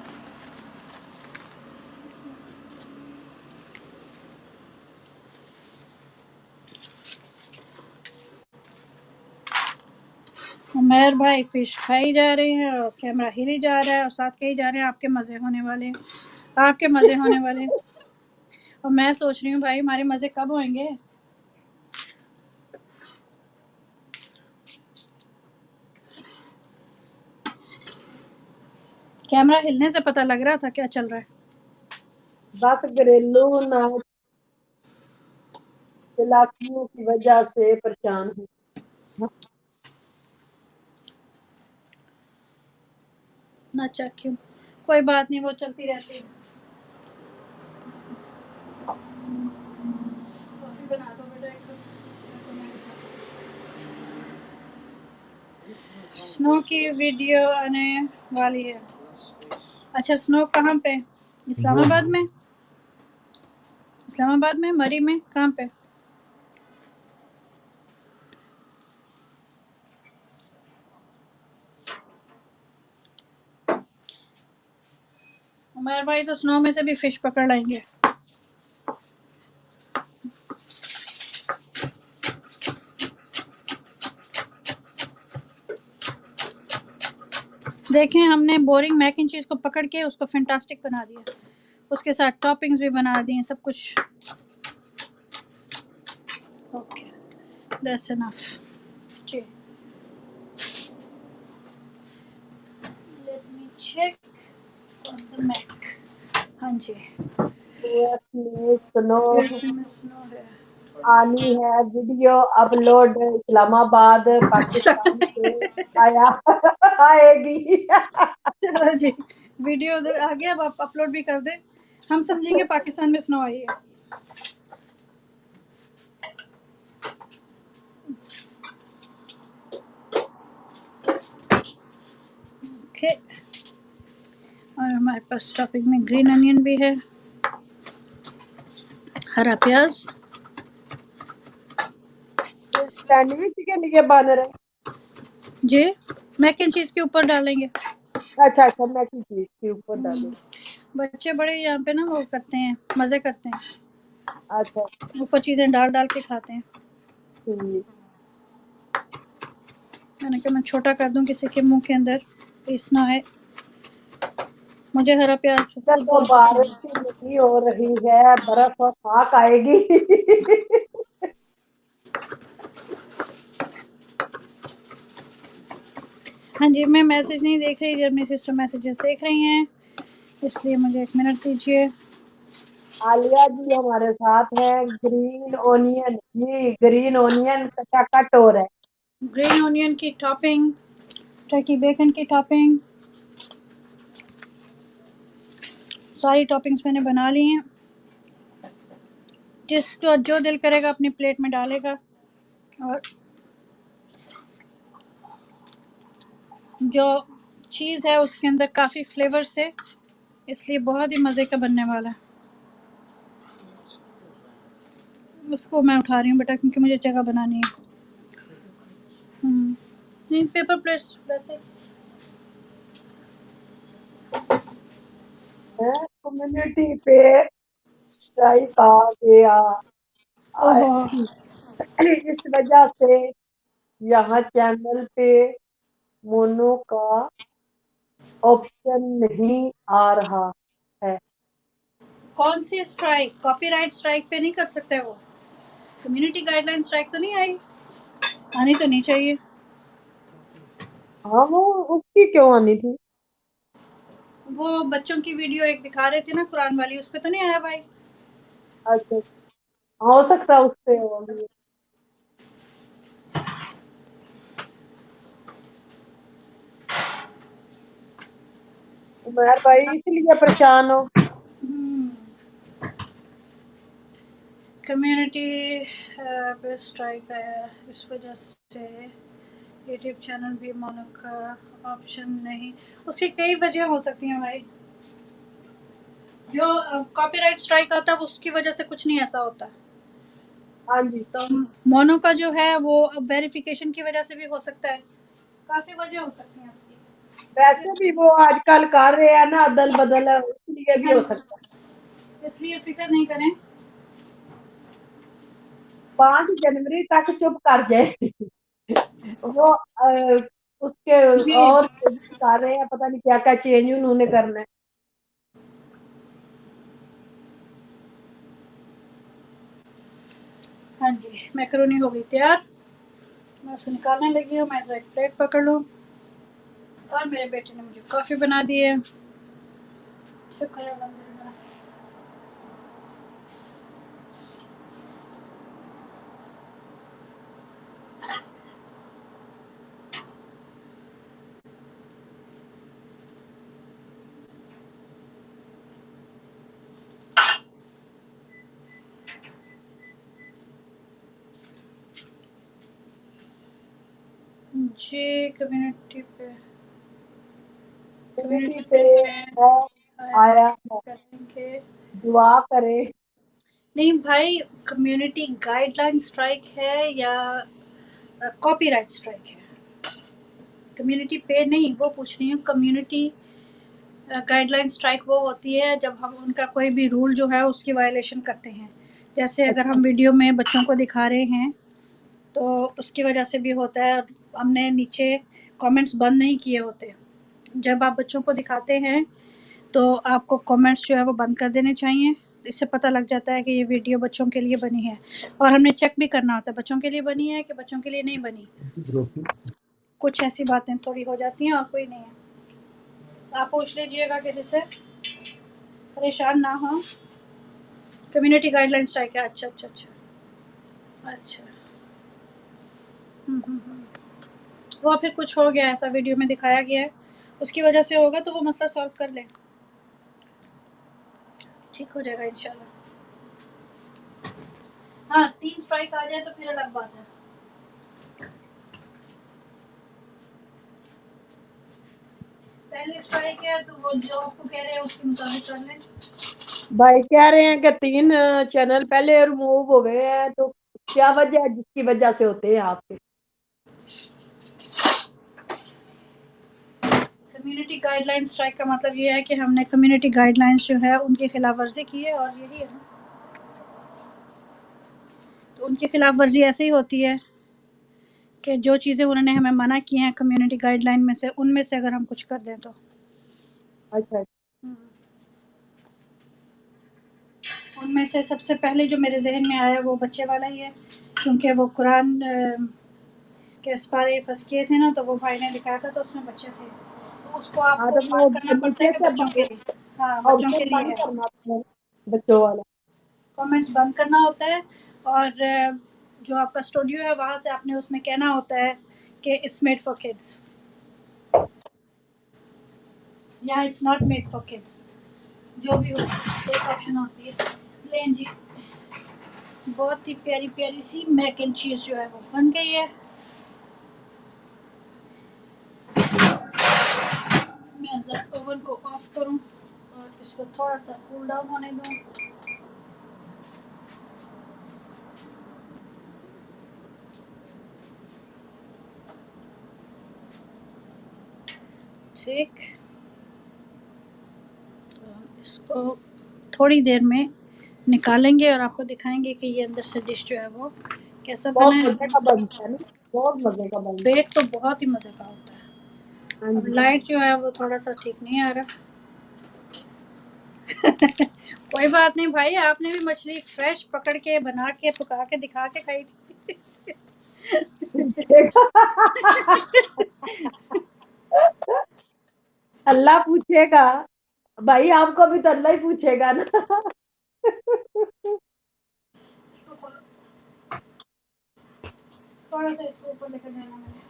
उमर भाई फिश खाई जा रहे हैं और कैमरा हिली जा रहा है और साथ कही जा रहे हैं आपके मजे होने वाले हैं. आपके मजे होने वाले हैं. और मैं सोच रही हूँ भाई हमारे मजे कब होंगे. कैमरा हिलने से पता लग रहा था क्या चल रहा है. बस घरेलू नाच चालाकियों की वजह से परेशान हूँ. ना क्यों. कोई बात नहीं वो चलती रहती है. कॉफी बना दो बेटा एक. स्नो की वीडियो आने वाली है. अच्छा स्नो कहाँ पे? इस्लामाबाद में. इस्लामाबाद में मरी में कहाँ पे? हमारे भाई तो स्नो में से भी फिश पकड़ लाएंगे। देखें, हमने बोरिंग मैक एंड चीज़ को पकड़ के उसको फैंटास्टिक बना दिया। उसके साथ टॉपिंग्स भी बना दी, सब कुछ। ओके, दैट्स इनफ जी। Let me check on the mac. हाँ जी, सुनो, यूएसए में स्नो है। आनी है वीडियो अपलोड इस्लामाबाद पाकिस्तान से आया आएगी। चलो जी, वीडियो आ गया, अब आप अपलोड भी कर दें, हम समझेंगे पाकिस्तान में स्नो आई है। ओके, और हमारे पास टॉपिक में ग्रीन अनियन भी है, हरा प्याज। सैंडविच के लिए बन रहे। जी, मैक एंड चीज़ के ऊपर डालेंगे। अच्छा अच्छा, मैं की चीज के ऊपर डालूं। बच्चे बड़े यहाँ पे ना वो करते हैं, मज़े करते हैं, अच्छा ऊपर चीज़ें डाल डाल के खाते हैं। ठीक। मैंने कहा मैं छोटा कर दूं किसी के मुंह के अंदर, पीस ना आए। मुझे हरा प्याज इधर खुद तो बहुत पसंद बारिश है। ही नहीं हो रही है, बर्फ और खाक आएगी। हाँ जी, मैं मैसेज नहीं देख रही, जब मेरी सिस्टर मैसेजेस देख रही हैं, इसलिए मुझे 1 मिनट दीजिए। आलिया जी हमारे साथ है। ग्रीन ओनियन, ये ग्रीन ओनियन कटा कट हो रहा है। ग्रीन ऑनियन की टॉपिंग, टर्की बेकन की टॉपिंग, सारी टॉपिंग्स मैंने बना ली हैं। जिसको जो दिल करेगा अपनी प्लेट में डालेगा। और जो चीज़ है उसके अंदर काफ़ी फ्लेवर्स थे, इसलिए बहुत ही मज़े का बनने वाला है। उसको मैं उठा रही हूँ बेटा, क्योंकि मुझे जगह बनानी है। नहीं, पेपर प्लेट्स वैसे। कम्युनिटी पे स्ट्राइक आ गया। ओहो, इस वजह से यहाँ चैनल पे मोनो का ऑप्शन नहीं आ रहा है। कौन सी स्ट्राइक? कॉपीराइट स्ट्राइक पे नहीं कर सकते वो? कम्युनिटी गाइडलाइन स्ट्राइक तो नहीं आई? आनी तो नहीं चाहिए। हाँ, वो उसकी क्यों आनी थी? वो बच्चों की वीडियो एक दिखा रहे थे ना, कुरान वाली, उस पे तो नहीं आया भाई? अच्छा, हो सकता है उससे होगी। उमर भाई इसलिए परेशान हो। कम्युनिटी पे स्ट्राइक आया, इस वजह से यूट्यूब चैनल भी मोनो का ऑप्शन नहीं। उसकी कई वजह हो सकती हैं भाई। जो कॉपीराइट स्ट्राइक आता है उसकी वजह से कुछ नहीं ऐसा होता। हाँ जी। तो मोनो का जो है वो वेरिफिकेशन की वजह से भी हो सकता है, काफ़ी वजह हो सकती हैं उसकी। वैसे भी वो आजकल कर रहे हैं ना अदल बदल, इसलिए भी हाँ हो जी, सकता है। इसलिए फिक्र नहीं करें। 5 जनवरी तक चुप कर जाए। वो उसके जी, और कर रहे हैं, पता नहीं क्या क्या चेंज उन्होंने करना है। हाँ जी, मैकरोनी हो गई तैयार। मैं उसको निकालने लगी हूँ, मैं एक प्लेट पकड़ लूँ। और मेरे बेटे ने मुझे कॉफ़ी बना दी है। शुक्र है अल्हम्दुलिल्लाह। जी, कम्युनिटी पे, कमेटी कम्युनिटी पे पे है, है, आया है। करेंगे। दुआ करें। नहीं भाई, कम्युनिटी गाइडलाइन स्ट्राइक है या कॉपीराइट स्ट्राइक है? कम्युनिटी पे नहीं, वो पूछ रही हूँ। कम्युनिटी गाइडलाइन स्ट्राइक वो होती है जब हम उनका कोई भी रूल जो है उसकी वायलेशन करते हैं। जैसे अगर हम वीडियो में बच्चों को दिखा रहे हैं तो उसकी वजह से भी होता है। हमने नीचे कमेंट्स बंद नहीं किए होते। जब आप बच्चों को दिखाते हैं तो आपको कमेंट्स जो है वो बंद कर देने चाहिए। इससे पता लग जाता है कि ये वीडियो बच्चों के लिए बनी है। और हमने चेक भी करना होता है बच्चों के लिए बनी है कि बच्चों के लिए नहीं बनी। कुछ ऐसी बातें थोड़ी हो जाती हैं और कोई नहीं है। आप पूछ लीजिएगा किसी से, परेशान ना हो। कम्युनिटी गाइडलाइन स्ट्राइक है। अच्छा अच्छा अच्छा अच्छा। वो फिर कुछ हो गया ऐसा वीडियो में दिखाया गया है, उसकी वजह से होगा तो वो मसला सॉल्व कर लें, ठीक हो जाएगा इंशाल्लाह। हाँ 3 स्ट्राइक आ जाए तो फिर अलग बात है। पहली स्ट्राइक है तो वो जो आपको कह रहे हैं उसके मुताबिक कर लें। भाई कह रहे हैं कि 3 चैनल पहले रिमूव हो गए हैं, तो क्या वजह है जिसकी वजह से होते हैं आपके? कम्युनिटी गाइडलाइन स्ट्राइक का मतलब ये है कि हमने कम्युनिटी गाइडलाइंस जो है उनकी खिलाफ वर्जी की है, और यही है ना। तो उनकी खिलाफ वर्जी ऐसे ही होती है कि जो चीज़ें उन्होंने हमें मना की हैं कम्युनिटी गाइडलाइन में से, उनमें से अगर हम कुछ कर दें तो। अच्छा। उनमें से सबसे पहले जो मेरे जहन में आया वो बच्चे वाला ही है, क्योंकि वो कुरान के पारे फंस किए थे ना, तो वो भाई ने दिखाया था तो उसमें बच्चे थे, तो उसको हाँ, आपको तो वो मार्क करना पड़ता है नीचे कि से बच्चों के लिए। हाँ बच्चों के ऑप्शन लिए बंद है। करना है बच्चों वाला। कमेंट्स बंद करना होता है, और जो आपका स्टूडियो है वहाँ से आपने उसमें कहना होता है कि इट्स मेड फॉर किड्स या it's not made for kids, जो भी हो एक ऑप्शन होती है। लें जी, बहुत ही प्यारी प्यारी सी मैक एंड चीज़ जो है वो बन गई है। मैं ज़रा ओवन को ऑफ करूं और इसको थोड़ा सा कूल डाउन होने दूं। ठीक, तो इसको थोड़ी देर में निकालेंगे और आपको दिखाएंगे कि ये अंदर से डिश जो है वो कैसा बना बहुत मजे है। का बनता है ना, बहुत मजे का बनता बेक तो बहुत ही मज़े का होता है। है। हाँ अब जी। लाइट जो है वो थोड़ा सा ठीक नहीं आ रहा। कोई बात नहीं भाई, आपने भी मछली फ्रेश पकड़ के बना के पका के दिखा के खाई थी। अल्लाह पूछेगा भाई, आपको भी तो अल्लाह ही पूछेगा ना। थोड़ा सा इसको ऊपर लेकर जाना मैंने,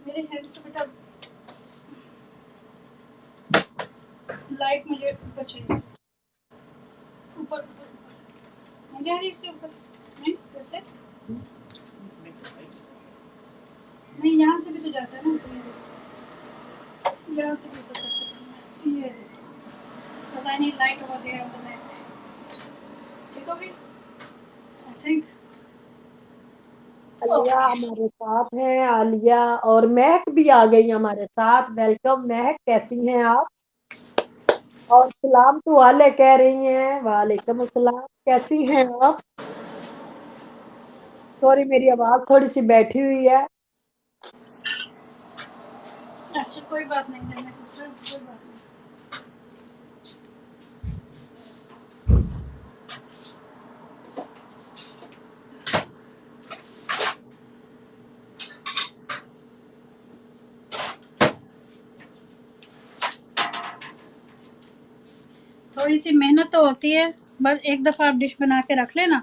मेरे हैंड से बेटा लाइट मुझे ऊपर चाहिए। ऊपर ऊपर नहीं जा रही इससे ऊपर, नहीं कैसे, नहीं यहाँ से भी तो जाता है ना ऊपर, यहाँ से भी ऊपर कर सकते हैं। ये because I need light over there on the neck। ठीक होगी आई थिंक। आलिया हमारे साथ हैं, आलिया और महक भी आ गई हमारे साथ। वेलकम महक, कैसी हैं आप? और सलाम तो वाले कह रही हैं, वालेकुम अस्सलाम, कैसी हैं आप? सॉरी मेरी आवाज थोड़ी सी बैठी हुई है। अच्छा कोई बात नहीं है सिस्टर, कोई बात नहीं। थोड़ी सी मेहनत तो होती है, बस एक दफ़ा आप डिश बना के रख लेना,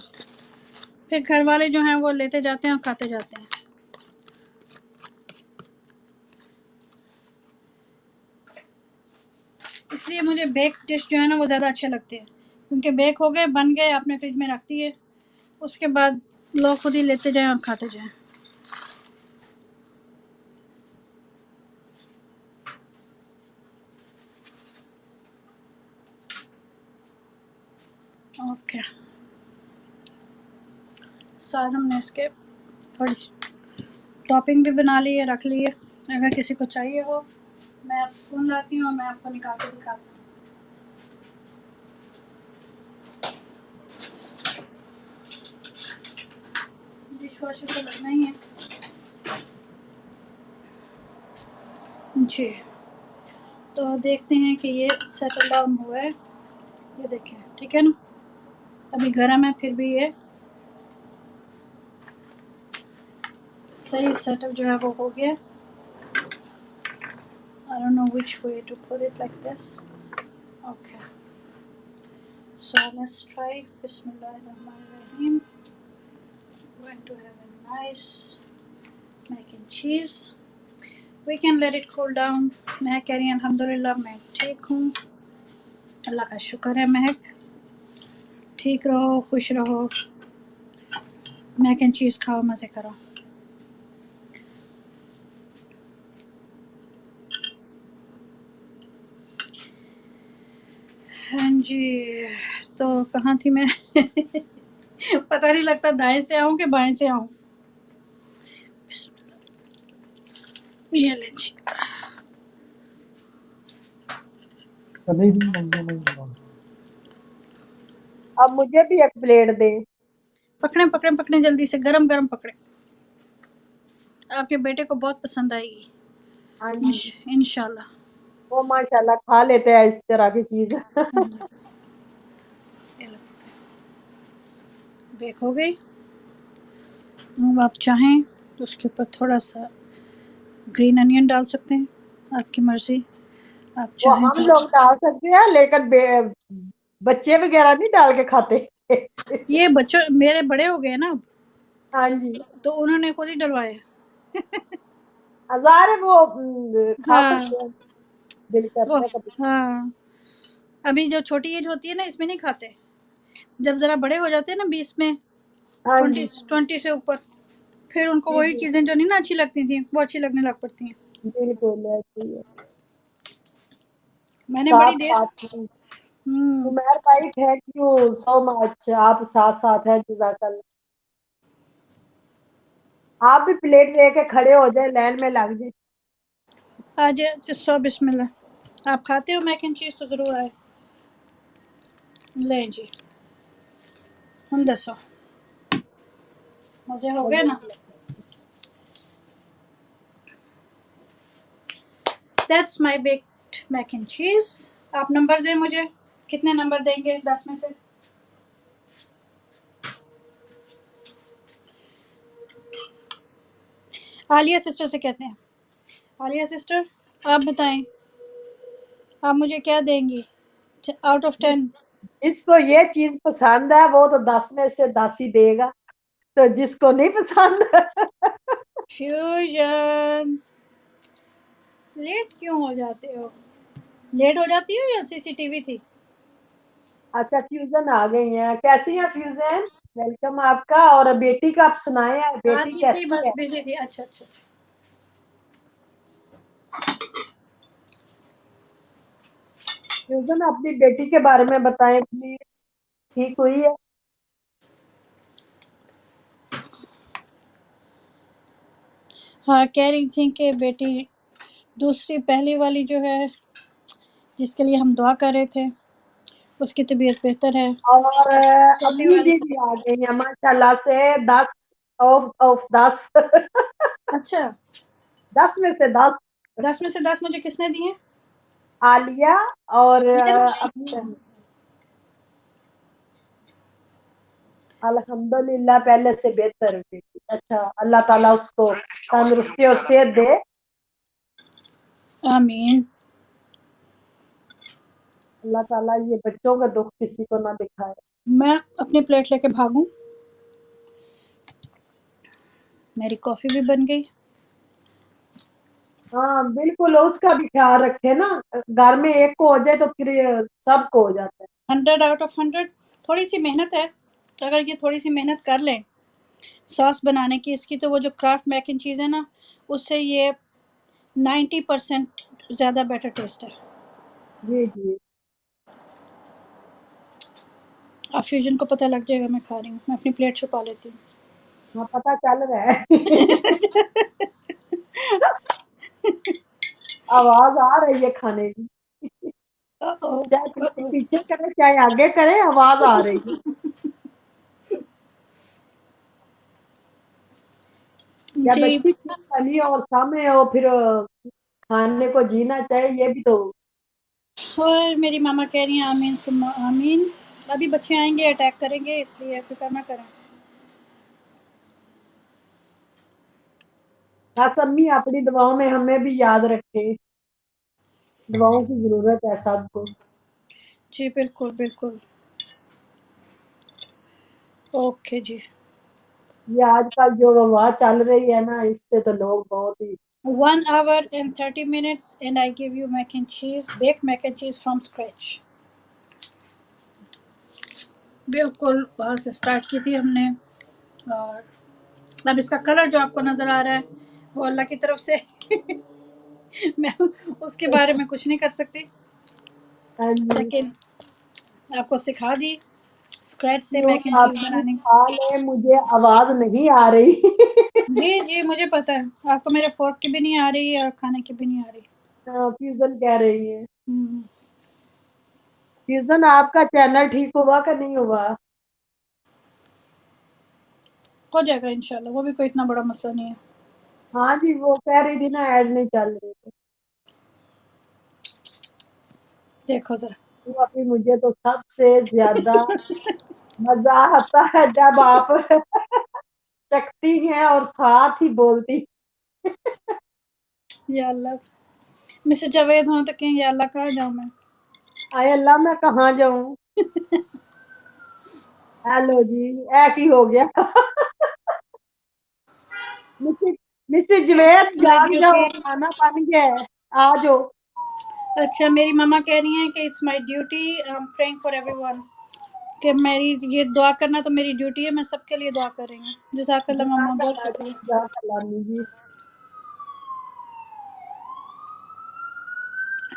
फिर घर वाले जो हैं वो लेते जाते हैं और खाते जाते हैं। इसलिए मुझे बेक डिश जो है ना वो ज़्यादा अच्छे लगते हैं, क्योंकि बेक हो गए बन गए आपने फ्रिज में रख दिए, उसके बाद लोग खुद ही लेते जाएं और खाते जाएं। ओके, साथ हमने इसके थोड़ी सी टॉपिंग भी बना ली है, रख ली है, अगर किसी को चाहिए हो मैं अब स्पून लाती हूँ और मैं आपको निकाल के दिखाती हूँ। डिश वॉशर तो लगना ही है जी। तो देखते हैं कि ये सेटल डाउन हुआ है, ये देखें, ठीक है ना। अभी गर्म है फिर भी ये सही सेटल जो है वो हो गया। I don't know which way to put it, like this. Okay. So let's try. Bismillahirrahmanirrahim. We're going to have a nice mac and cheese. We can let it cool down. मैं कह रही हूँ अल्हम्दुलिल्लाह मैं ठीक हूँ, अल्लाह का शुक्र है। महक ठीक रहो, खुश रहो, मैक एंड चीज़ खाओ, मज़े करो। हाँ जी, तो कहाँ थी मैं? पता नहीं लगता दाएं से आऊँ कि बाएं से आऊँ। ये ले जी। अब मुझे भी एक प्लेट दे। पकड़े पकड़े पकड़े, जल्दी से, गरम गरम पकड़े। आपके बेटे को बहुत पसंद आएगी हाँ जी, इंशाल्लाह। वो माशाल्लाह खा लेते हैं इस तरह की चीज। बेक हो गई। अब आप चाहें तो उसके ऊपर थोड़ा सा ग्रीन अनियन डाल सकते हैं, आपकी मर्जी। आप वो चाहें हम तो लोग डाल सकते हैं, लेकिन बच्चे वगैरह नहीं डाल के खाते। ये बच्चों मेरे बड़े हो गए ना, हाँ जी, तो उन्होंने खुद ही डलवाए। हजार है वो खा हाँ सकते हैं, दिल वो, करता है कभी। हाँ अभी जो छोटी एज होती है ना, इसमें नहीं खाते। जब जरा बड़े हो जाते हैं ना, 20 में, हाँ 20 जी, 20 से ऊपर, फिर उनको जी वही जी, चीजें जो नहीं ना अच्छी लगती थी वो अच्छी लगने लग पड़ती हैं। बिल्कुल ऐसे ही है। मैंने साथ बड़ी देर साथ में हम्म उमर भाई, थैंक यू सो मच, आप साथ साथ हैं, जजाकल्ला। आप भी प्लेट लेके खड़े हो जाए, लाइन में लग जाए। आज सो बिस्मिल्लाह। आप खाते हो मैक एंड चीज तो जरूर आए। ले जी, हम दसो मजे हो गए मजे ना। में that's my baked mac and cheese. आप नंबर दें मुझे, कितने नंबर देंगे 10 में से? आलिया सिस्टर से कहते हैं। आलिया सिस्टर, आप बताएं, आप मुझे क्या देंगी आउट ऑफ जिस 10? जिसको ये चीज पसंद है वो तो 10 में से 10 ही देगा, तो जिसको नहीं पसंद। फ्यूजन, लेट क्यों हो जाते हो? लेट हो जाती हो या सीसीटीवी थी? अच्छा, फ्यूजन आ गई है, कैसी है फ्यूजन? वेलकम आपका। और बेटी का आप सुनाए हैं, बेटी आती थी, कैसी बस है? बिजी थी। अच्छा अच्छा अच्छा। फ्यूजन, अपनी बेटी के बारे में बताएं प्लीज, ठीक हुई है? हाँ कह रही थी कि बेटी दूसरी, पहली वाली जो है जिसके लिए हम दुआ कर रहे थे, उसकी तबीयत बेहतर है। और छोटी अम्मी वाली जी को, भी आ गई हैं माशाल्लाह से, 10 ऑफ 10। अच्छा 10 में से 10। 10 में से 10 मुझे किसने दिए? आलिया और ये ना, अम्मी अच्छा जी। अल्हम्दुलिल्लाह पहले से बेहतर हुई। अच्छा, अल्लाह ताला उसको तंदुरुस्ती और सेहत दे। आमीन। अल्लाह ताला ये बच्चों का दुख किसी को ना दिखाए। मैं अपनी प्लेट लेके भागूं? मेरी कॉफी भी बन गई। हाँ बिल्कुल, उसका भी ख्याल रखे ना, घर में एक को हो जाए तो फिर ये सबको हो जाता है। 100 आउट ऑफ 100। थोड़ी सी मेहनत है, अगर ये थोड़ी सी मेहनत कर लें सॉस बनाने की इसकी, तो वो जो क्राफ्ट मैक एंड चीज़ है ना, उससे ये 90% ज़्यादा बेटर टेस्ट है। जी जी, अब फ्यूजन को पता लग जाएगा मैं खा रही हूँ। मैं अपनी प्लेट छुपा लेती हूँ। हाँ पता चल रहा है। आवाज आ रही है खाने की। Uh-oh. चाहे पीछे करे चाहे आगे करे, आवाज आ रही है। या जी। बच्ची खूब फली और सामने हो, फिर खाने को जीना चाहिए, ये भी तो। और मेरी मामा कह रही हैं आमीन सुम्मा आमीन। अभी बच्चे आएंगे अटैक करेंगे, इसलिए फिक्र ना करें। बस अम्मी अपनी दुआओं में हमें भी याद रखे, दुआओं की जरूरत है सबको। जी बिल्कुल बिल्कुल। ओके जी। ये आजकल जो वबा चल रही है ना, इससे तो लोग बहुत ही। 1 hour and 30 minutes and I give you mac and cheese, baked mac and cheese from scratch। बिल्कुल वहाँ से स्टार्ट की थी हमने। और अब इसका कलर जो आपको नज़र आ रहा है वो अल्लाह की तरफ से मैं उसके बारे में कुछ नहीं कर सकती, हाँ जी। लेकिन आपको सिखा दी स्क्रैच से क्यों मैक एंड चीज़ आपकी बनानी। हाल है, मुझे आवाज नहीं आ रही। जी जी मुझे पता है, आपको मेरे फोर्क की भी नहीं आ रही और खाने की भी नहीं आ रही। फ्यूजन कह रही है। हम्म, फ्यूजन आपका चैनल ठीक हुआ कि नहीं हुआ? हो जाएगा इंशाल्लाह, वो भी कोई इतना बड़ा मसला नहीं है। हाँ जी, वो कह रही थी ना ऐड नहीं चल रही थी। देखो जरा। तो अभी मुझे तो सबसे ज्यादा मजा आता है जब आप चखती हैं और साथ ही बोलती। या अल्लाह, मिसेस जावेद हो तो कहीं या अल्लाह कहाँ जाऊँ मैं। आए अल्लाह, मैं कहाँ जाऊं। हेलो जी, ऐ की हो गया। Mrs Mrs it's Javed my जाग ड्यूटी। जाओ, खाना बन गया है, आ जाओ। अच्छा मेरी मामा कह रही हैं कि it's my duty I am praying for everyone, कि मेरी ये दुआ करना तो मेरी ड्यूटी है, मैं सबके लिए दुआ कर रही हूँ। जज़ाकल्लाह मामा, बहुत जज़ाकल्लाह जी, शुक्रिया। जज़ाकल्लाह अम्मी जी।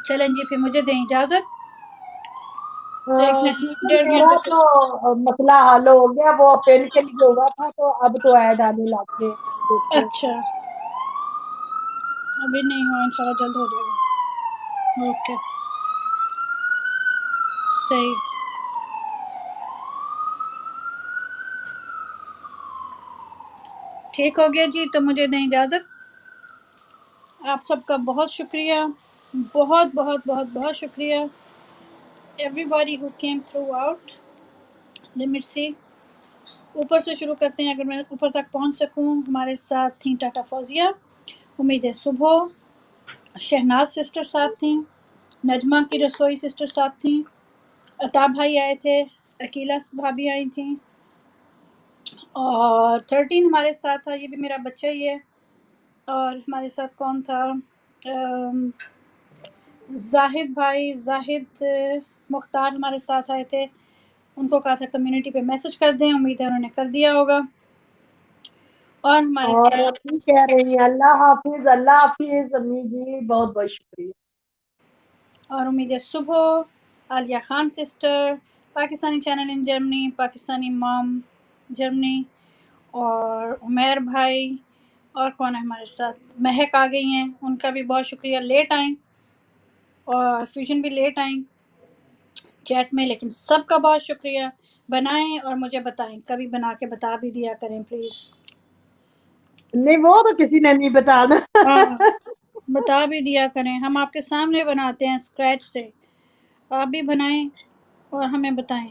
चलें जी, फिर मुझे दें इजाज़त। एक मिनट, फ्यूजन 1.5 मेरा घंटे से। तो मसला हल हो गया, वो पेन के लिए हुआ था, तो अब तो ऐड आने लग गए, देखो। अच्छा अभी नहीं हुआ, इंशाल्लाह जल्द हो जाएगा। ओके सही। ठीक हो गया जी, तो मुझे दें इजाज़त। आप सबका बहुत शुक्रिया, बहुत बहुत बहुत बहुत शुक्रिया। Everybody who came throughout. Let me see, ऊपर से शुरू करते हैं, अगर मैं ऊपर तक पहुंच सकूं। हमारे साथ थी टाटा फौजिया, उम्मीद है सुबह, शहनाज सिस्टर साथ थी, नजमा की रसोई सिस्टर साथ थी, अताब भाई आए थे, अकीला भाभी आई थी, और 13 हमारे साथ था, ये भी मेरा बच्चा ही है। और हमारे साथ कौन था, जाहिद भाई, जाहिद मुख्तार हमारे साथ आए थे। उनको कहा था कम्युनिटी पे मैसेज कर दें, उम्मीद है उन्होंने कर दिया होगा। और हमारे और साथ, अम्मी कह रही हैं अल्लाह हाफिज अम्मी जी, बहुत बहुत शुक्रिया। और उम्मीद है सुबह, Alia Khan sister, Pakistani channel in Germany, Pakistani mom Germany, और उमेर भाई, और कौन है हमारे साथ, महक आ गई हैं, उनका भी बहुत शुक्रिया। लेट आई और फ्यूजन भी लेट आई चैट में, लेकिन सबका बहुत शुक्रिया। बनाएं और मुझे बताएं, कभी बना के बता भी दिया करें प्लीज़। नहीं, वो तो किसी ने नहीं बताना। हाँ बता भी दिया करें, हम आपके सामने बनाते हैं स्क्रैच से, आप भी बनाएं और हमें बताएं।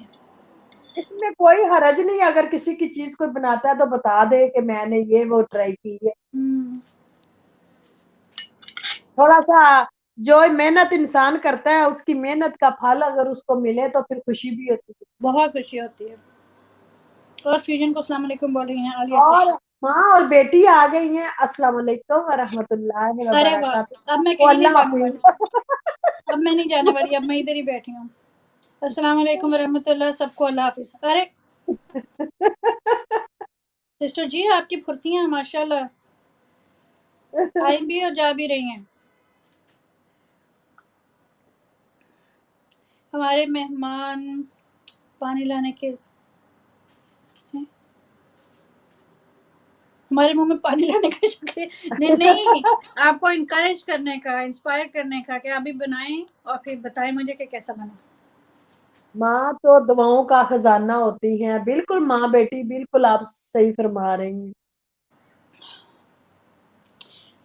इसमें कोई हरज नहीं, अगर किसी की चीज कोई बनाता है तो बता दे कि मैंने ये वो ट्राई की है। हम्म, थोड़ा सा जो मेहनत इंसान करता है, उसकी मेहनत का फल अगर उसको मिले तो फिर खुशी भी होती है। बहुत खुशी होती है। और फ्यूजन को अस्सलाम वालेकुम बोल रही हैं आलिया और सिस्टर। माँ और बेटी आ गई हैं, अस्सलाम वालेकुम व रहमतुल्लाहि व अरे वाह, बरकातहू। अब मैं वो कहीं नहीं अल्लाह जाने वाली, हाफिज। अब मैं नहीं जाने वाली, अब मैं इधर ही बैठी हूँ। अस्सलाम वालेकुम रहमतुल्लाह, सबको अल्लाह हाफिज। अरे सिस्टर जी आपकी फुर्तियाँ माशाल्लाह, आई भी और जा भी रही हैं। हमारे मेहमान पानी लाने के हैं? हमारे मुंह में पानी लाने का शुक्रिया। नहीं नहीं, आपको इनकरेज करने का, इंस्पायर करने का कि आप भी बनाएं और फिर बताएं मुझे कि कैसा बना। माँ तो दुआओं का खजाना होती है। बिल्कुल माँ बेटी, बिल्कुल आप सही फरमा रही हैं।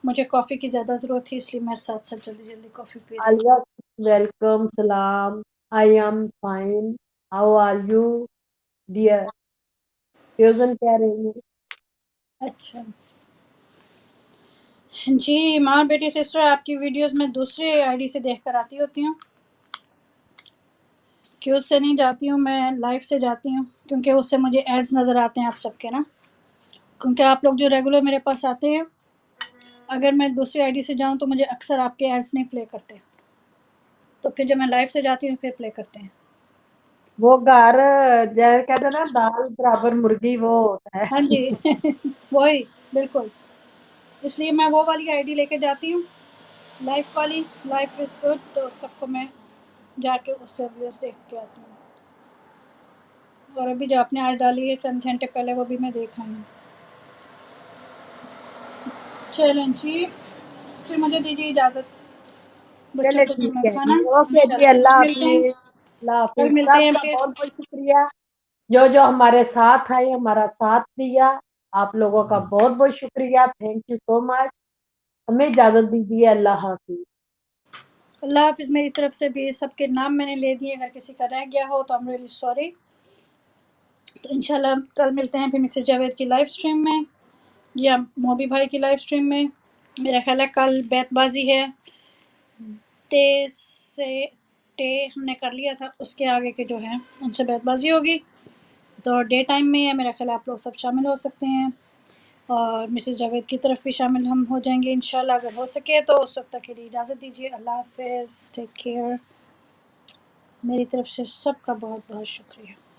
मुझे कॉफ़ी की ज़्यादा ज़रूरत थी, इसलिए मैं साथ साथ जल्दी जल्दी कॉफ़ी पी रही हूँ। आलिया, वेलकम, सलाम। I am fine, how are you dear? Fusion कह रही है। अच्छा जी, माँ बेटी सिस्टर, आपकी वीडियोस मैं दूसरे आईडी से देखकर आती होती हूँ, कि उससे नहीं जाती हूँ, मैं लाइव से जाती हूँ, क्योंकि उससे मुझे एड्स नज़र आते हैं आप सबके ना। क्योंकि आप लोग जो रेगुलर मेरे पास आते हैं, अगर मैं दूसरी आईडी से जाऊँ तो मुझे अक्सर आपके एड्स नहीं प्ले करते, तो फिर जब मैं लाइव से जाती हूँ फिर प्ले करते हैं। वो घर जैसे कहते हैं ना, दाल बराबर मुर्गी, वो होता है। हाँ जी वही, बिल्कुल। इसलिए मैं वो वाली आईडी लेके जाती हूँ, लाइफ वाली, लाइफ इज़ गुड, तो सबको मैं जाके उससे वीडियोस देख के आती हूँ। और अभी जो आपने आज डाली है चंद घंटे पहले, वो भी मैं देख आई हूँ। चलें जी, फिर मुझे दीजिए इजाज़त, बच्चों चले को ठीक दूँ मैं है जी, खाना। ओके जी, इंशाल्लाह अल्लाह कल मिलते हैं, हाफिज। अल्लाह हाफिज, कल मिलते हैं सबका फिर। बहुत बहुत शुक्रिया जो जो हमारे साथ आए, हमारा साथ दिया। आप लोगों का बहुत बहुत शुक्रिया, थैंक यू सो मच। हमें इजाजत दीजिए, अल्लाह हाफिज। अल्लाह हाफिज़। मेरी तरफ से भी सबके नाम मैंने ले दिए, अगर किसी का रह गया हो तो आई एम रियली सॉरी। तो इंशाल्लाह कल मिलते हैं फिर मिसेस जावेद की लाइव स्ट्रीम में, या मोबी भाई की लाइव स्ट्रीम में। मेरा ख्याल है कल बैतबाजी है, ते से टे हमने कर लिया था, उसके आगे के जो है उनसे बैतबाजी होगी। तो डे टाइम में है, मेरा ख्याल आप लोग सब शामिल हो सकते हैं, और मिसेस जावेद की तरफ भी शामिल हम हो जाएंगे इंशाल्लाह, अगर हो सके तो। उस वक्त तक के लिए इजाज़त दीजिए, अल्लाह हाफिज़, टेक केयर। मेरी तरफ से सबका बहुत बहुत शुक्रिया।